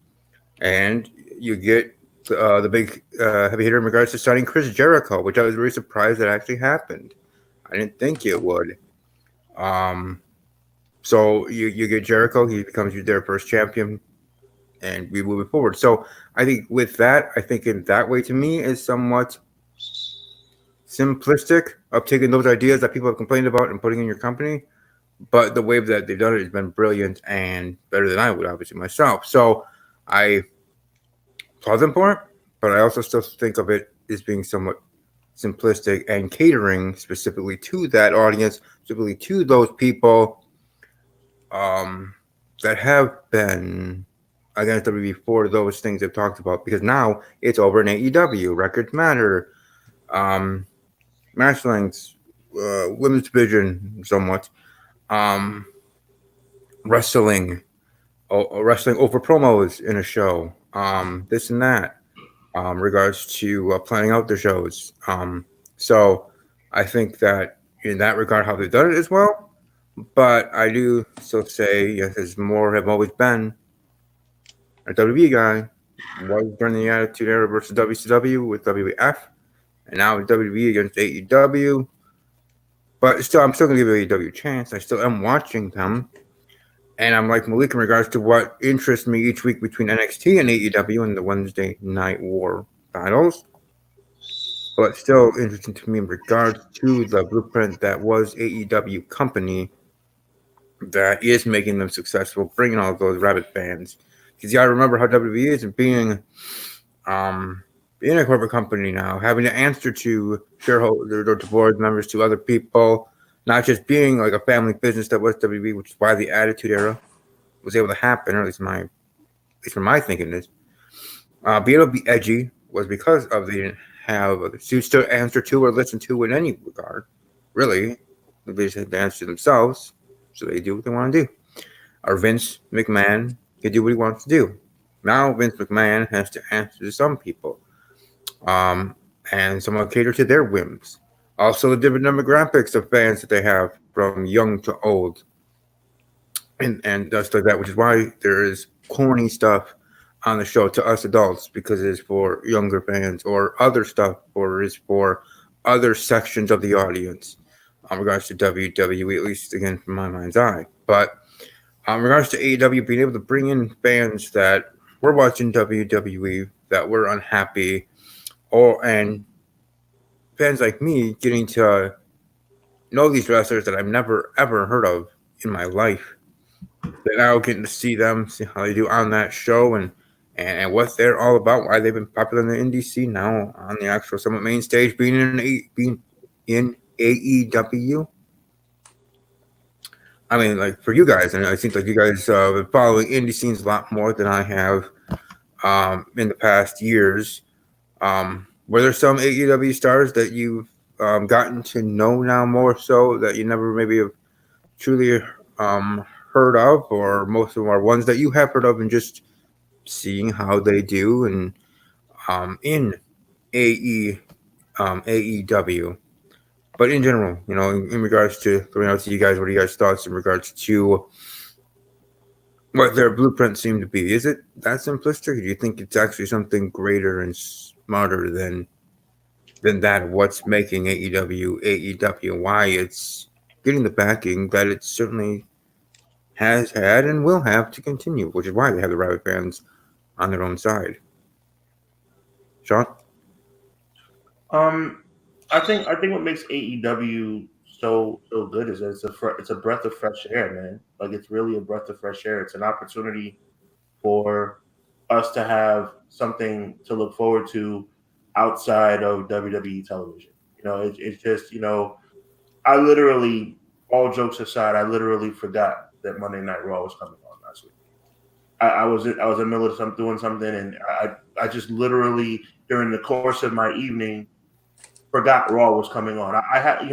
and you get the big heavy hitter in regards to signing Chris Jericho, which I was really surprised that actually happened. I didn't think it would. Um, so you get Jericho, he becomes their first champion, and we move it forward. So I think with that, I think in that way to me is somewhat simplistic of taking those ideas that people have complained about and putting in your company. But the way that they've done it has been brilliant and better than I would obviously myself. So I applaud them for it, but I also still think of it as being somewhat simplistic and catering specifically to that audience, specifically to those people um, that have been against WWE for those things they've talked about. Because now it's over in AEW, Records Matter, um, match lengths, women's division, somewhat, um, wrestling, wrestling over promos in a show, this and that, regards to planning out the shows. So I think that in that regard, how they've done it as well. But I do still say, yes, as more have always been a WWE guy, was during the Attitude Era versus WCW with WWF, and now with WWE against AEW. But still, I'm still going to give AEW a chance. I still am watching them. And I'm like Malik in regards to what interests me each week between NXT and AEW in the Wednesday Night War battles. But still interesting to me in regards to the blueprint that was AEW company that is making them successful, bringing all those rabid fans. Because you got to remember how WWE is um, being a corporate company now, having to answer to shareholders or to board members, to other people, not just being like a family business that was WWE, which is why the Attitude Era was able to happen, or at least from my thinking is, being able to be edgy was because of they didn't have suits to answer to or listen to in any regard. Really, they just had to answer themselves, so they do what they want to do. Or Vince McMahon can do what he wants to do. Now Vince McMahon has to answer to some people, um, and someone cater to their whims. Also, the different demographics of fans that they have, from young to old, and stuff like that, which is why there is corny stuff on the show to us adults because it is for younger fans, or other stuff, or is for other sections of the audience. In regards to WWE, at least again from my mind's eye, but in regards to AEW, being able to bring in fans that were watching WWE that were unhappy, and fans like me getting to know these wrestlers that I've never ever heard of in my life. But now getting to see them, see how they do on that show, and what they're all about, why they've been popular in the indie scene now on the actual Summit main stage, being in AEW. I mean, like for you guys, and I think like you guys have been following indie scenes a lot more than I have in the past years. Were there some AEW stars that you've gotten to know now more so that you never maybe have truly um, heard of, or most of them are ones that you have heard of and just seeing how they do and in AE AEW? But in general, in regards to throwing out to you guys, what are you guys' thoughts in regards to what their blueprint seemed to be? Is it that simplistic? Or do you think it's actually something greater and smarter than that? What's making AEW AEW? Why it's getting the backing that it certainly has had and will have to continue, which is why they have the rabid fans on their own side. Sean?
Um, I think what makes AEW so good is that it's a breath of fresh air, man. Like it's really a breath of fresh air. It's an opportunity for us to have something to look forward to outside of WWE television. It's just, I literally, all jokes aside, I literally forgot that Monday Night Raw was coming on last week. I was in the middle of doing something, and I just literally during the course of my evening forgot Raw was coming on. I had,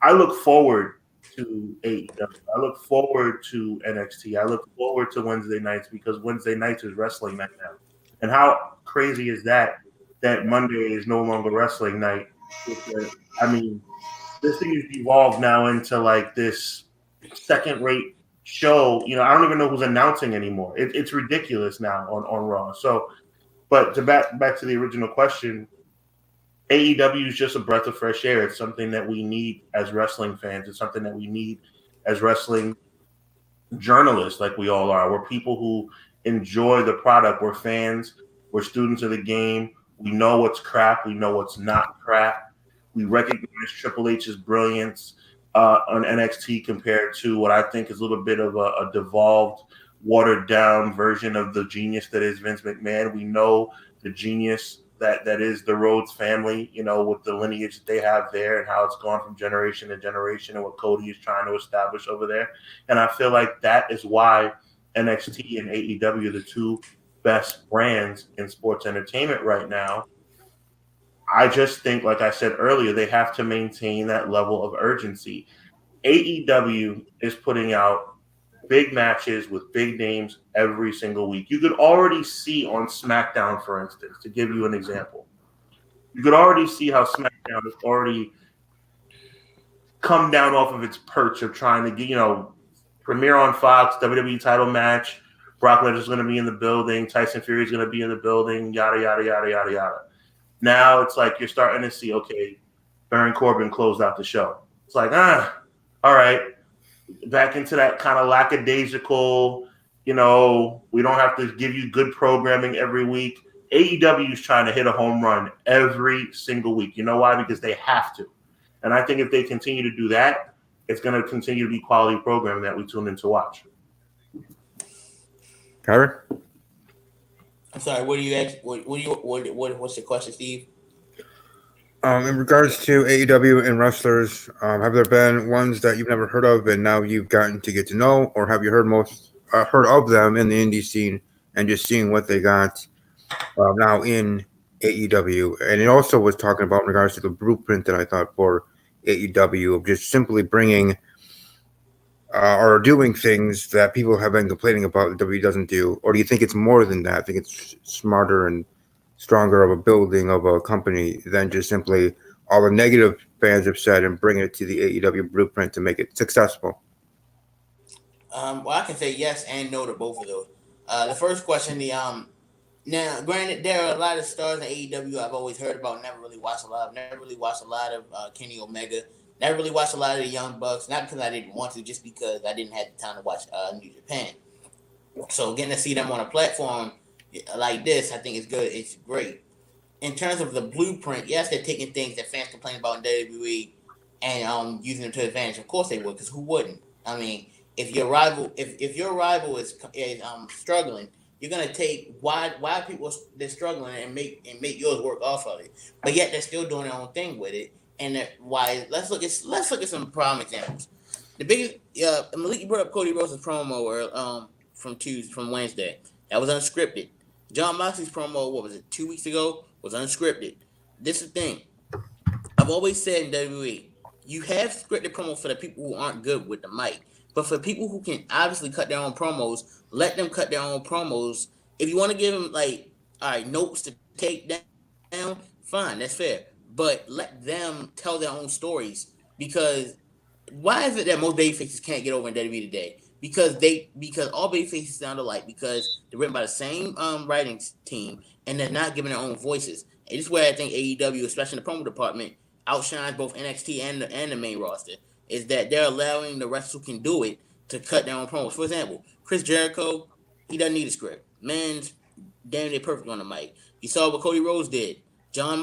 I look forward to AEW. I look forward to NXT. I look forward to Wednesday nights because Wednesday nights is wrestling night now. And how crazy is that? That Monday is no longer wrestling night. I mean, this thing has evolved now into like this second rate show. I don't even know who's announcing anymore. It's ridiculous now on Raw. So, but to back to the original question, AEW is just a breath of fresh air. It's something that we need as wrestling fans. It's something that we need as wrestling journalists, like we all are. We're people who enjoy the product. We're fans. We're students of the game. We know what's crap. We know what's not crap. We recognize Triple H's brilliance on NXT compared to what I think is a little bit of a devolved, watered down version of the genius that is Vince McMahon. We know the genius that is the Rhodes family, with the lineage that they have there and how it's gone from generation to generation and what Cody is trying to establish over there. And I feel like that is why NXT and AEW are the two best brands in sports entertainment right now. I just think, like I said earlier, they have to maintain that level of urgency. AEW is putting out big matches with big names every single week. You could already see on SmackDown, for instance, to give you an example, you could already see how SmackDown has already come down off of its perch of trying to get, premiere on Fox, WWE title match. Brock Lesnar's going to be in the building. Tyson Fury is going to be in the building. Yada, yada, yada, yada, yada. Now it's like you're starting to see, okay, Baron Corbin closed out the show. It's like, all right, back into that kind of lackadaisical, we don't have to give you good programming every week. AEW is trying to hit a home run every single week. You know why? Because they have to. And I think if they continue to do that, it's going to continue to be quality programming that we tune in to watch.
Kyron?
I'm sorry. What do you ask? What's the question, Steve?
In regards to AEW and wrestlers, have there been ones that you've never heard of and now you've gotten to get to know, or have you heard of them in the indie scene and just seeing what they got now in AEW? And it also was talking about in regards to the blueprint that I thought for AEW of just simply bringing or doing things that people have been complaining about that WWE doesn't do, or do you think it's more than that? I think it's smarter and stronger of a building of a company than just simply all the negative fans have said and bring it to the AEW blueprint to make it successful?
Well, I can say yes and no to both of those. The first question, now, granted, there are a lot of stars in AEW I've always heard about, never really watched a lot of. Never really watched a lot of Kenny Omega. Never really watched a lot of the Young Bucks, not because I didn't want to, just because I didn't have the time to watch New Japan. So getting to see them on a platform like this, I think is good. It's great. In terms of the blueprint, yes, they're taking things that fans complain about in WWE and using them to advantage. Of course they would, because who wouldn't? I mean, if your rival is struggling, you're gonna take why people they're struggling and make yours work off of it. But yet they're still doing their own thing with it. And why? Let's look at some prime examples. The biggest, Malik, you brought up Cody Rhodes' promo from Wednesday. That was unscripted. John Moxley's promo, what was it, 2 weeks ago, was unscripted. This is the thing. I've always said in WWE, you have scripted promos for the people who aren't good with the mic. But for people who can obviously cut their own promos, let them cut their own promos. If you want to give them, notes to take down, fine, that's fair. But let them tell their own stories. Because why is it that most babyfaces can't get over in WWE today? Because all babyfaces sound alike, because they're written by the same writing team and they're not giving their own voices. And this is where I think AEW, especially in the promo department, outshines both NXT and the main roster, is that they're allowing the wrestlers who can do it to cut their own promos. For example, Chris Jericho, he doesn't need a script. Man's damn near perfect on the mic. You saw what Cody Rhodes did. On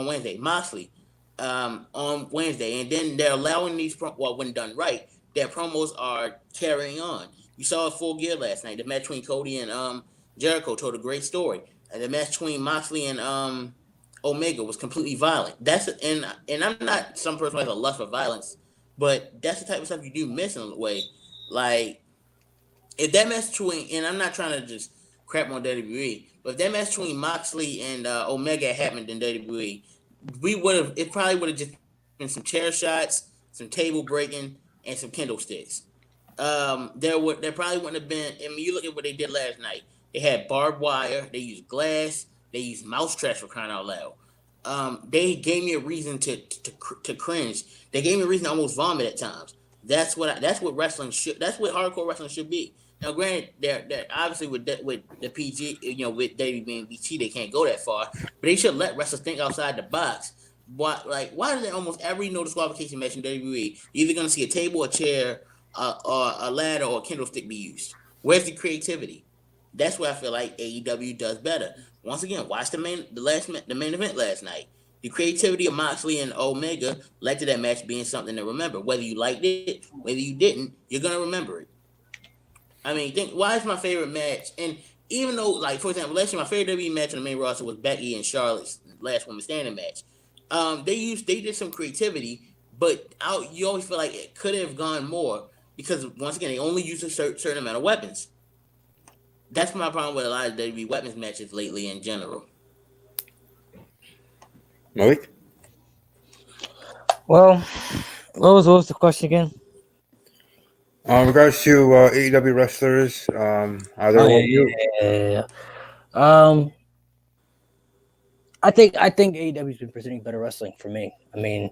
Wednesday, Moxley on Wednesday, and then they're allowing these when done right, their promos are carrying on. You saw Full Gear last night, the match between Cody and Jericho told a great story, and the match between Moxley and Omega was completely violent. And I'm not some person who has a lust for violence, but that's the type of stuff you do miss in a way. Like if that match between, and I'm not trying to just crap on WWE, but if that match between Moxley and Omega happened in WWE, it probably would have just been some chair shots, some table breaking, and some kendo sticks. There probably wouldn't have been. I mean, you look at what they did last night. They had barbed wire. They used glass. They used mouse traps for crying out loud. They gave me a reason to cringe. They gave me a reason to almost vomit at times. That's what wrestling should. That's what hardcore wrestling should be. Now, granted, they're obviously with the PG, with WWE being BT, they can't go that far. But they should let wrestlers think outside the box. Why is it almost every no disqualification match in WWE, you're either going to see a table, a chair, or a ladder, or a kendo stick be used? Where's the creativity? That's where I feel like AEW does better. Once again, watch the main event last night. The creativity of Moxley and Omega led to that match being something to remember. Whether you liked it, whether you didn't, you're gonna remember it. I mean, why is my favorite match? And even though, like, for example, last year my favorite WWE match on the main roster was Becky and Charlotte's last woman standing match. They did some creativity, but you always feel like it could have gone more because once again they only use a certain amount of weapons. That's my problem with a lot of WWE weapons matches lately in general.
Malik?
Well, what was the question again?
In regards to AEW wrestlers, are there
I think AEW's been presenting better wrestling for me. I mean,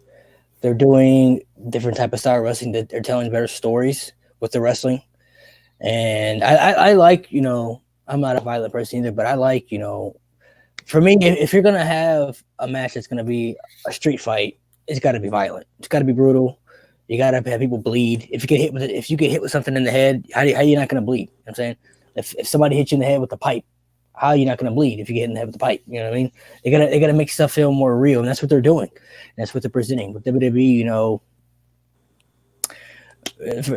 they're doing different type of style of wrestling. That they're telling better stories with the wrestling, and I like, I'm not a violent person either, but I like, for me, if you're gonna have a match that's gonna be a street fight, it's got to be violent. It's got to be brutal. You got to have people bleed. If you get hit with something in the head, how are you not gonna bleed? You know what I'm saying, if somebody hits you in the head with a pipe, how are you not gonna bleed if you get in the head with the pipe? You know what I mean? They gotta make stuff feel more real, and that's what they're doing. And that's what they're presenting with WWE.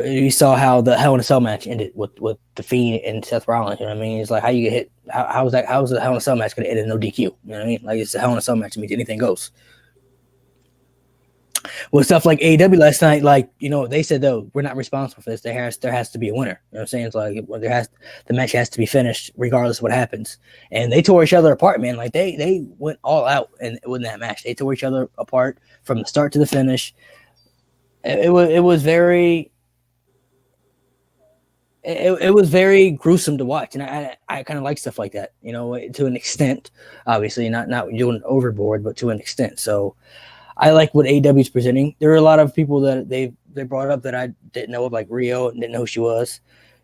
You saw how the Hell in a Cell match ended with the Fiend and Seth Rollins. You know what I mean? It's like, how you get hit. How's the Hell in a Cell match going to end in no DQ? You know what I mean? Like, it's a Hell in a Cell match. It means anything goes. With stuff like AEW last night, like, they said, though, we're not responsible for this. There has to be a winner. You know what I'm saying? It's like, the match has to be finished regardless of what happens. And they tore each other apart, man. Like, they went all out in that match. They tore each other apart from the start to the finish. It was very gruesome to watch, and I kind of like stuff like that, to an extent. Obviously, not doing overboard, but to an extent. So I like what AEW is presenting. There are a lot of people that they brought up that I didn't know of, like Rio. Didn't know who she was.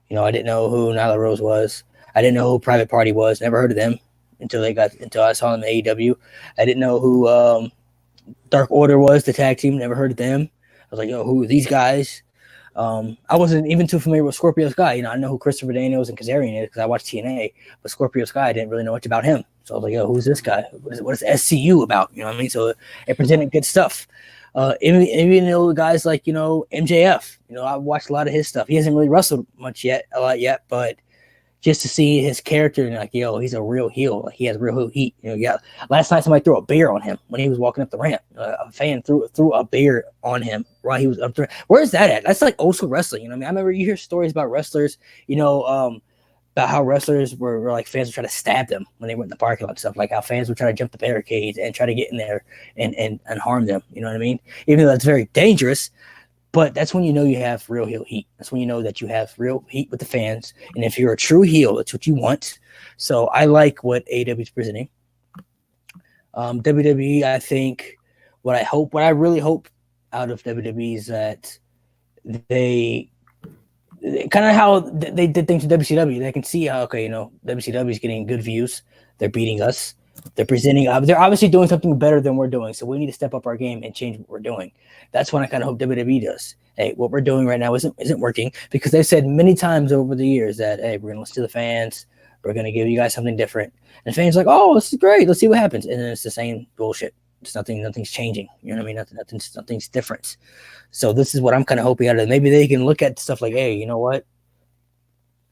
I didn't know who Nyla Rose was. I didn't know who Private Party was. Never heard of them until I saw them in AEW. I didn't know who Dark Order was, the tag team. Never heard of them. I was like, who are these guys? I wasn't even too familiar with Scorpio Sky. I know who Christopher Daniels and Kazarian is because I watched TNA, but Scorpio Sky, I didn't really know much about him. So I was like, who's this guy? What is SCU about? You know what I mean? So it presented good stuff. Even guys like, MJF, I watched a lot of his stuff. He hasn't really wrestled a lot yet, but just to see his character and like, he's a real heel. Like, he has real heat. Last night somebody threw a beer on him when he was walking up the ramp. A fan threw a beer on him while he was up there. Where's that at? That's like old school wrestling. You know what I mean? I remember you hear stories about wrestlers, about how wrestlers were like, fans would try to stab them when they went in the parking lot and stuff, like how fans would try to jump the barricades and try to get in there and harm them. You know what I mean? Even though that's very dangerous. But that's when you have real heel heat. That's when you know that you have real heat with the fans. And if you're a true heel, that's what you want. So I like what AEW is presenting. WWE, I think what I really hope out of WWE is that they kind of how they did things with WCW. They can see how, WCW is getting good views. They're beating us. They're presenting. They're obviously doing something better than we're doing. So we need to step up our game and change what we're doing. That's what I kind of hope WWE does. Hey, what we're doing right now isn't working, because they've said many times over the years that, hey, we're going to listen to the fans. We're going to give you guys something different. And fans are like, oh, this is great. Let's see what happens. And then it's the same bullshit. It's nothing's changing. You know what I mean? Nothing's different. So this is what I'm kind of hoping out of it. Maybe they can look at stuff like, hey, you know what?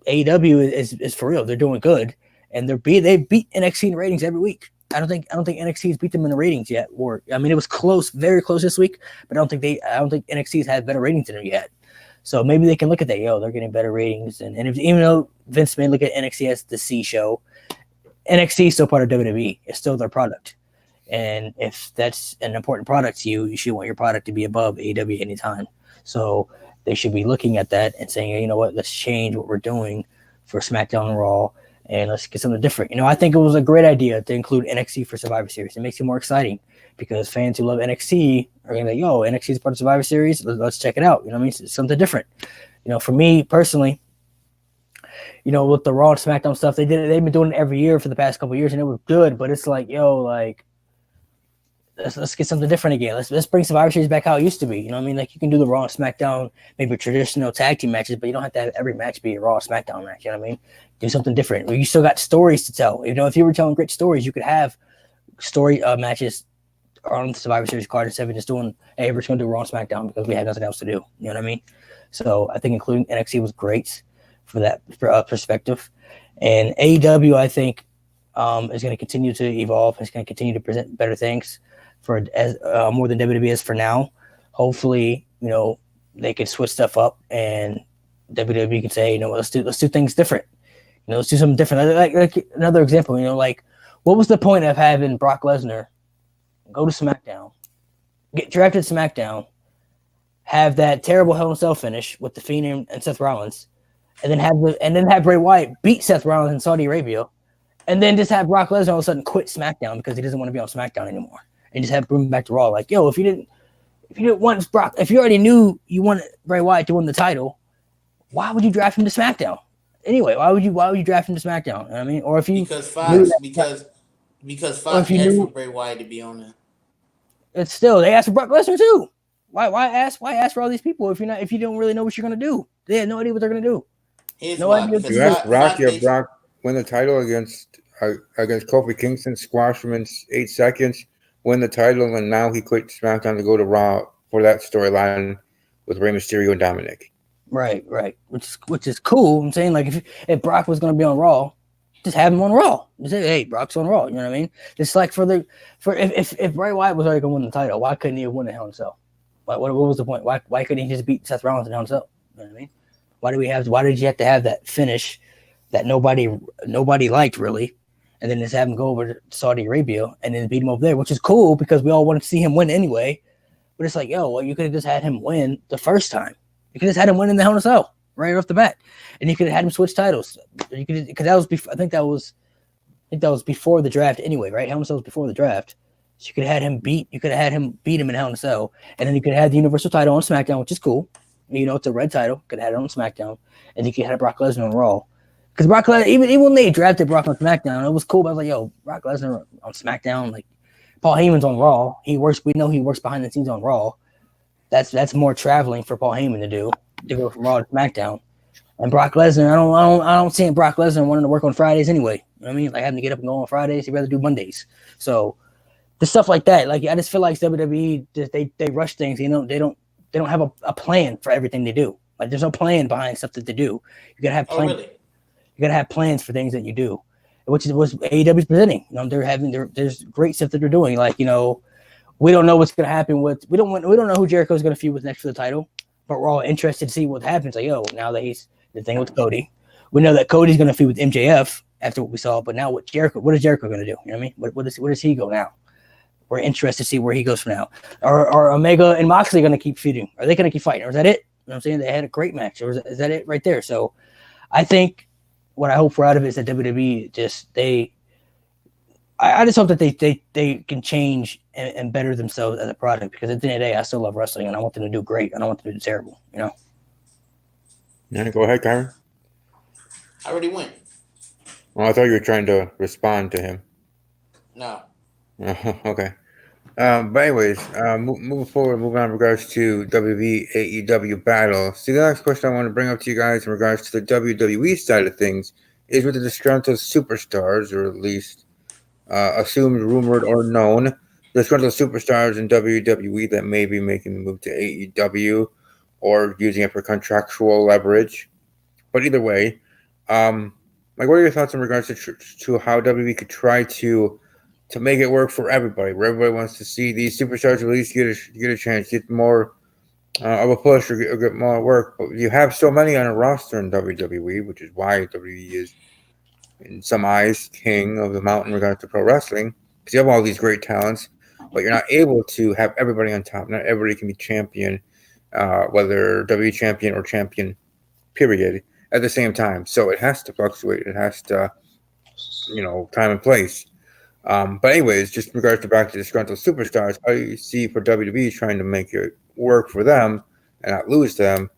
AEW is for real. They're doing good. and they beat NXT in ratings every week. I don't think NXT has beat them in the ratings yet. Or I mean, it was close, very close this week, but I don't think NXT has had better ratings than them yet. So maybe they can look at that. They're getting better ratings, and even though Vince may look at NXT as the C show, NXT is still part of WWE. It's still their product, and if that's an important product to you, you should want your product to be above AEW anytime. So they should be looking at that and saying, you know what, let's change what we're doing for SmackDown and Raw, and let's get something different. I think it was a great idea to include NXT for Survivor Series. It makes it more exciting because fans who love NXT are going to be like, yo, NXT is part of Survivor Series. Let's check it out. You know what I mean? It's something different. For me personally, with the Raw and SmackDown stuff, they've been doing it every year for the past couple of years, and it was good. But it's like, let's get something different again. Let's bring Survivor Series back how it used to be. You know what I mean? Like you can do the Raw and SmackDown, maybe traditional tag team matches, but you don't have to have every match be a Raw or SmackDown match. You know what I mean? Do something different. You still got stories to tell. If you were telling great stories, you could have story matches on the Survivor Series card instead of just doing, hey, we're just going to do Raw and SmackDown because we have nothing else to do. You know what I mean? So I think including NXT was great for that perspective. And AEW, I think, is going to continue to evolve. It's going to continue to present better things for more than WWE is for now. Hopefully, they can switch stuff up and WWE can say, let's do things different. Let's do something different. Like another example, what was the point of having Brock Lesnar go to SmackDown, get drafted to SmackDown, have that terrible Hell in a Cell finish with the Fiend and Seth Rollins, and then have Bray Wyatt beat Seth Rollins in Saudi Arabia, and then just have Brock Lesnar all of a sudden quit SmackDown because he doesn't want to be on SmackDown anymore, and just have bring him back to Raw. Like, if you didn't want Brock, if you already knew you wanted Bray Wyatt to win the title, why would you draft him to SmackDown? Anyway, why would you draft him to SmackDown? You know what I mean, or if you
because Fox asked for Bray Wyatt to be on there.
It's still they asked for Brock Lesnar too. Why ask for all these people if you don't really know what you're gonna do? They had no idea what they're gonna do.
You asked Brock win the title against Kofi Kingston, squash him in 8 seconds, win the title, and now he quit SmackDown to go to Raw for that storyline with Rey Mysterio and Dominic.
Right, which is cool. I'm saying, like, if Brock was gonna be on Raw, just have him on Raw. Just say, hey, Brock's on Raw. You know what I mean? Just like if Bray Wyatt was already gonna win the title, why couldn't he have won the Hell in a Cell? What was the point? Why couldn't he just beat Seth Rollins in Hell in a Cell? You know what I mean? Why did you have to have that finish that nobody liked really, and then just have him go over to Saudi Arabia and then beat him over there, which is cool because we all wanted to see him win anyway. But it's like, you could have just had him win the first time. You could have just had him win in the Hell in a Cell right off the bat, and you could have had him switch titles. You could, because that was before. I think that was before the draft anyway, right? Hell in a Cell was before the draft, so you could have had him beat. You could have had him beat him in Hell in a Cell, and then you could have had the Universal title on SmackDown, which is cool. It's a red title. Could have had it on SmackDown, and you could have had Brock Lesnar on Raw. Because Brock Lesnar, even when they drafted Brock on SmackDown, it was cool. But I was like, Brock Lesnar on SmackDown, like Paul Heyman's on Raw. We know he works behind the scenes on Raw. That's more traveling for Paul Heyman to go from Raw to SmackDown. And Brock Lesnar, I don't see Brock Lesnar wanting to work on Fridays anyway. You know what I mean? Like having to get up and go on Fridays, he'd rather do Mondays. So the stuff like that, like I just feel like WWE they rush things. They don't have a plan for everything they do. Like there's no plan behind stuff that they do. You gotta have plans.
Really?
You gotta have plans for things that you do, which is what AEW is presenting. There's great stuff that they're doing. Like we don't know what's gonna happen with we don't know who Jericho's gonna feud with next for the title, but we're all interested to see what happens. Like now that he's the thing with Cody, we know that Cody's gonna feud with MJF after what we saw. But now what is Jericho gonna do? You know what I mean? Where does he go now? We're interested to see where he goes from now. Are Omega and Moxley going to keep feuding? Are they going to keep fighting? Or is that it? You know what I'm saying? They had a great match. Or is that it right there? So I think what I hope for out of it is that WWE I just hope that they can change and better themselves as a product, because at the end of the day, I still love wrestling and I want them to do great. I don't want them to do terrible,
Yeah, go ahead, Kyron.
I already went.
Well, I thought you were trying to respond to him.
No.
Okay. But anyways, moving forward, moving on in regards to WWE AEW battle. So the next question I want to bring up to you guys in regards to the WWE side of things is with the disgruntled superstars, or at least assumed, rumored, or known disgruntled superstars in WWE that may be making the move to AEW or using it for contractual leverage. But either way, like, what are your thoughts in regards to how WWE could try to make it work for everybody? Where everybody wants to see these superstars at least get a chance, get more of a push, or get more work. But you have so many on a roster in WWE, which is why WWE is, in some eyes, king of the mountain in regards to pro wrestling, because you have all these great talents, but you're not able to have everybody on top. Not everybody can be champion, whether WWE champion or champion, period, at the same time. So it has to fluctuate. It has to, time and place. But anyways, just in regards to back to disgruntled superstars, I see for WWE trying to make it work for them and not lose them.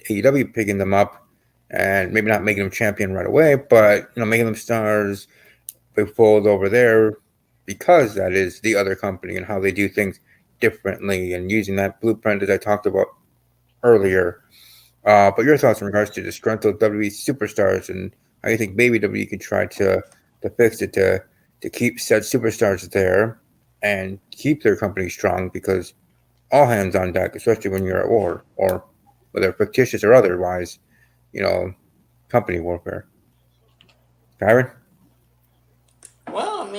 AEW picking them up and maybe not making them champion right away, but making them stars. They fold over there because that is the other company and how they do things differently and using that blueprint that I talked about earlier. But your thoughts in regards to disgruntled WWE superstars and how you think maybe WWE could try to fix it to keep said superstars there and keep their company strong, because all hands on deck, especially when you're at war, or whether fictitious or otherwise, you know, company warfare. Kyron?
Well,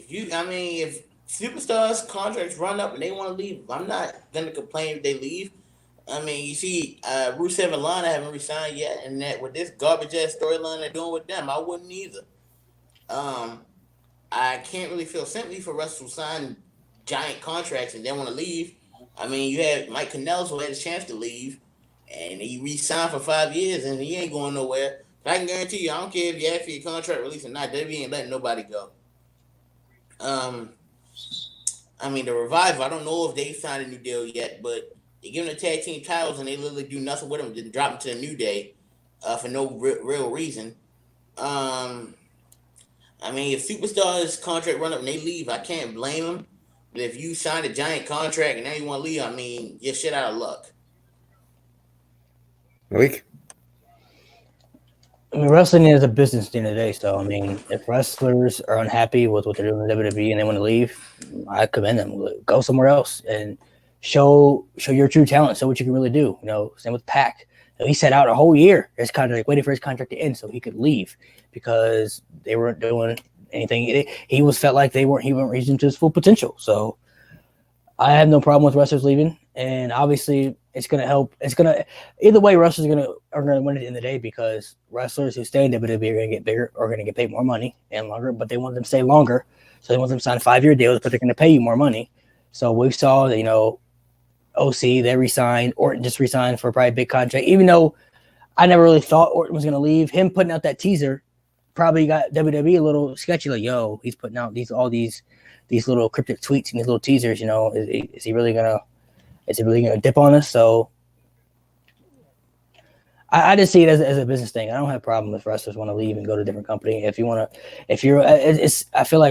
if superstars contracts run up and they want to leave, I'm not gonna complain if they leave. You see, Rusev and Lana haven't resigned yet, and that with this garbage ass storyline they're doing with them, I wouldn't either. Um, I can't really feel sympathy for wrestlers who sign giant contracts and then want to leave. You had Mike Kanellis who had a chance to leave, and he re-signed for 5 years, and he ain't going nowhere. But I can guarantee you, I don't care if you ask for your contract release or not, WWE ain't letting nobody go. Um, the Revival, I don't know if they signed a new deal yet, but they give them the tag team titles and they literally do nothing with them, just drop them to the New Day for no real reason. If Superstars contract run up and they leave, I can't blame them. But if you signed a giant contract and now you want to leave, you're shit out of luck.
Malik?
Wrestling is a business at the end of the day. So, if wrestlers are unhappy with what they're doing in WWE and they want to leave, I commend them. Go somewhere else and show your true talent. Show what you can really do. Same with Pac. He set out a whole year his contract, waiting for his contract to end so he could leave because they weren't doing anything. He felt like he weren't reaching to his full potential. So I have no problem with wrestlers leaving, and obviously it's going to help. It's going to either way. Wrestlers are going to win at the end of the day because wrestlers who stay in WWE are going to get bigger, are going to get paid more money and longer. But they want them to stay longer, so they want them to sign 5-year deals, but they're going to pay you more money. So we saw that OC, they resigned. Orton just resigned for a probably big contract, even though I never really thought Orton was going to leave. Him putting out that teaser probably got WWE a little sketchy. Like, yo, he's putting out these little cryptic tweets and these little teasers. Is he really gonna dip on us? So I just see it as a business thing. I don't have a problem if wrestlers want to leave and go to a different company. I feel like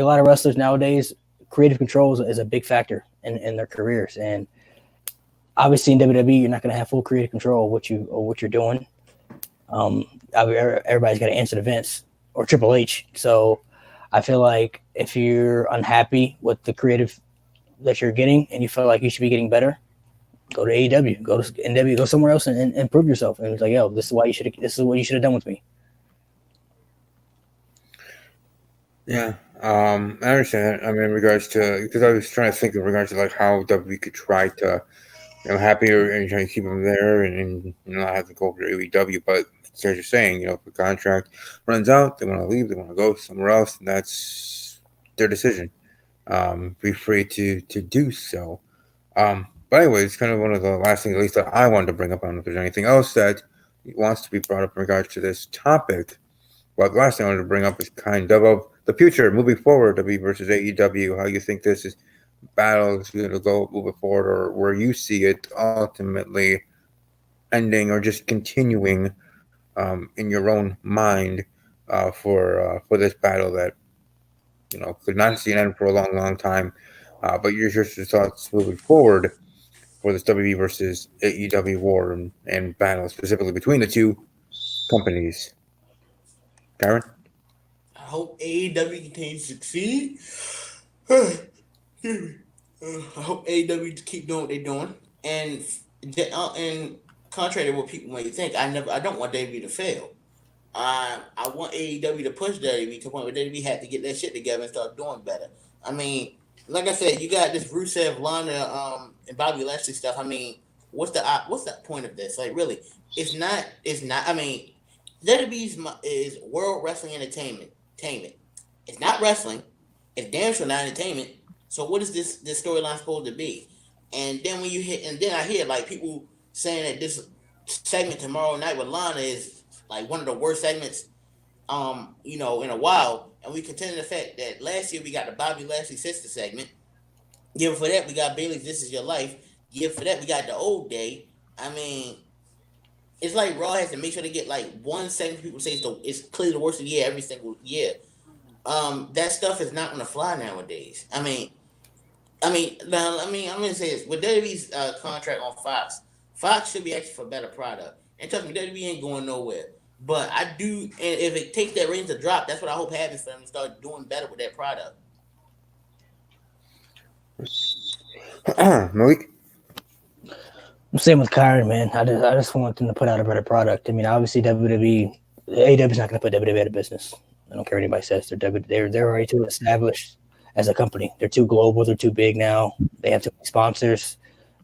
a lot of wrestlers nowadays, creative control is a big factor in their careers, and obviously in WWE, you're not going to have full creative control of what you're doing. Everybody's got to answer to Vince or Triple H. So I feel like if you're unhappy with the creative that you're getting and you feel like you should be getting better, go to AEW, go to NW, go somewhere else and prove yourself. And it's like, yo, this is what you should have done with me.
Yeah, I understand that. In regards to, because I was trying to think in regards to like how WWE could try to, happier and trying to keep them there and not have to go over to AEW. But as you're saying, if the contract runs out, they want to leave, they want to go somewhere else, and that's their decision. Be free to do so. But anyway, it's kind of one of the last things, at least, that I wanted to bring up. I don't know if there's anything else that wants to be brought up in regards to this topic. But the last thing I wanted to bring up is kind of the future, moving forward, WWE versus AEW, how you think this battle is going to go moving forward, or where you see it ultimately ending or just continuing in your own mind for this battle that could not see an end for a long, long time. But your thoughts moving forward for this WWE versus AEW war and battle specifically between the two companies. Karen?
I hope AEW continues to succeed. I hope AEW keep doing what they're doing. And contrary to what people may think, I don't want WWE to fail. I want AEW to push WWE to the point where WWE had to get that shit together and start doing better. I mean, like I said, you got this Rusev, Lana, and Bobby Lashley stuff. I mean, what's the point of this? Like, really, it's not. It's not. I mean, WWE is World Wrestling Entertainment. It's not wrestling. It's damn sure not entertainment. So what is this storyline supposed to be? And then when you hit, and then I hear like people saying that this segment tomorrow night with Lana is like one of the worst segments, in a while. And we contend the fact that last year we got the Bobby Lashley sister segment. Year for that we got Bailey's This Is Your Life. Year for that we got the Old Day. I mean, it's like Raw has to make sure to get like one segment people say it's clearly the worst of the year every single year. That stuff is not on the fly nowadays. I'm gonna say this with WWE's contract on Fox. Fox should be asking for a better product. And trust me, WWE ain't going nowhere. But I do, and if it takes that ratings to drop, that's what I hope happens for them to start doing better with that product.
Malik?
Same with Kyron, man. I just want them to put out a better product. I mean, obviously WWE, AEW is not going to put WWE out of business. I don't care what anybody says. They're already too established as a company. They're too global. They're too big now. They have too many sponsors.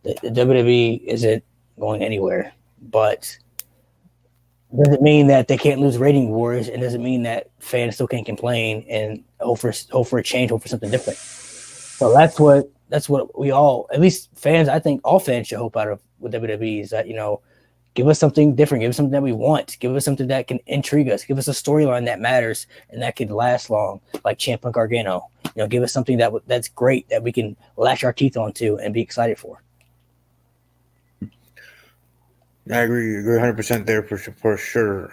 The WWE isn't going anywhere. But doesn't mean that they can't lose rating wars. It doesn't mean that fans still can't complain and hope for a change, hope for something different. So that's what we all, at least fans, I think all fans should hope out of with WWE is that, give us something different, give us something that we want, give us something that can intrigue us, give us a storyline that matters and that could last long, like Ciampa Gargano. Give us something that's great that we can latch our teeth onto and be excited for.
I agree 100% there for sure.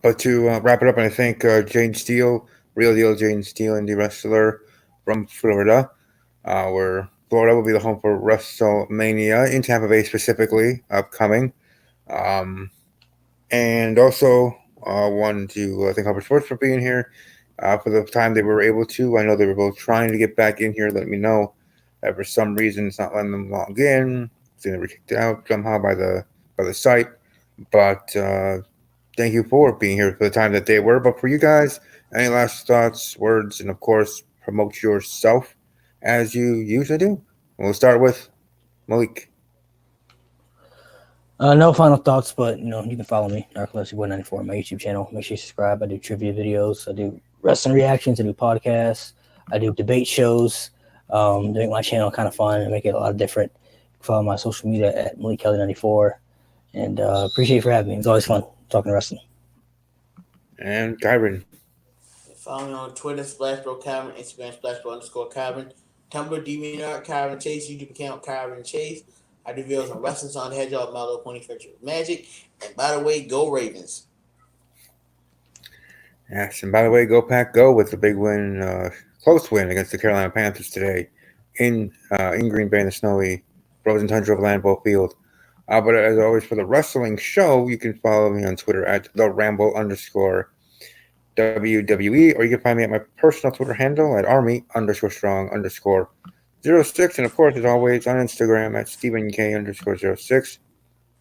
But to wrap it up, and I think Jane Steele, Real Deal Jane Steele, indie wrestler from Florida, where Florida will be the home for WrestleMania in Tampa Bay specifically, upcoming. And also wanted to thank Harper Sports for being here for the time they were able to. I know they were both trying to get back in here. Let me know that for some reason it's not letting them log in. They were kicked out somehow by the site. But thank you for being here for the time that they were. But for you guys, any last thoughts, words, and of course, promote yourself as you usually do. We'll start with Malik.
No final thoughts, but you can follow me, Narcolepsy194, on my YouTube channel. Make sure you subscribe. I do trivia videos, I do wrestling reactions, I do podcasts, I do debate shows. To make my channel kind of fun and make it a lot different. Follow my social media at Malik Kelly94. And appreciate you for having me. It's always fun talking wrestling.
And Kyron.
Follow me on Twitter, SplashBro Kyron, Instagram, SplashBro_Kyron, Tumblr, DeviantArt, Kyron Chase, YouTube account, Kyron Chase. I do videos on Wrestling Song, Hedgehog, Mallow, Pony Fetcher, Magic. And by the way, go Ravens.
Yes, and by the way, go Pack Go with the big win, close win against the Carolina Panthers today in Green Bay in the snowy frozen tundra of Lambeau Field. But as always, for the wrestling show, you can follow me on Twitter at @TheRamble_WWE, or you can find me at my personal Twitter handle at Army_Strong_06. And of course, as always, on Instagram at StephenK_06.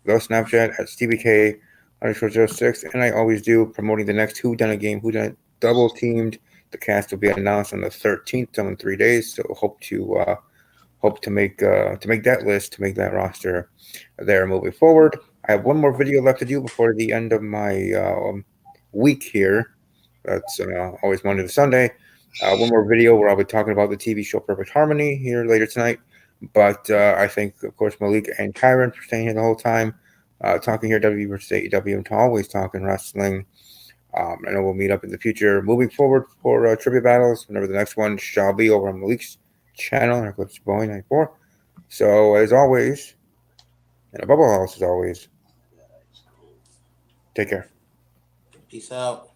Go Snapchat at StevieK_06. And I always do promoting the next Who Done a Game, Who Done Double Teamed. The cast will be announced on the 13th, so in 3 days. So hope to make that list, to make that roster there moving forward. I have one more video left to do before the end of my week here. That's always Monday to Sunday. One more video where I'll be talking about the TV show Perfect Harmony here later tonight. But I thank, of course, Malik and Kyron for staying here the whole time, talking here WWE versus AEW, and always talking wrestling. I know we'll meet up in the future moving forward for trivia battles whenever the next one shall be over on Malik's channel, Narcolepsy94. So, as always, and above all else, as always, take care.
Peace out.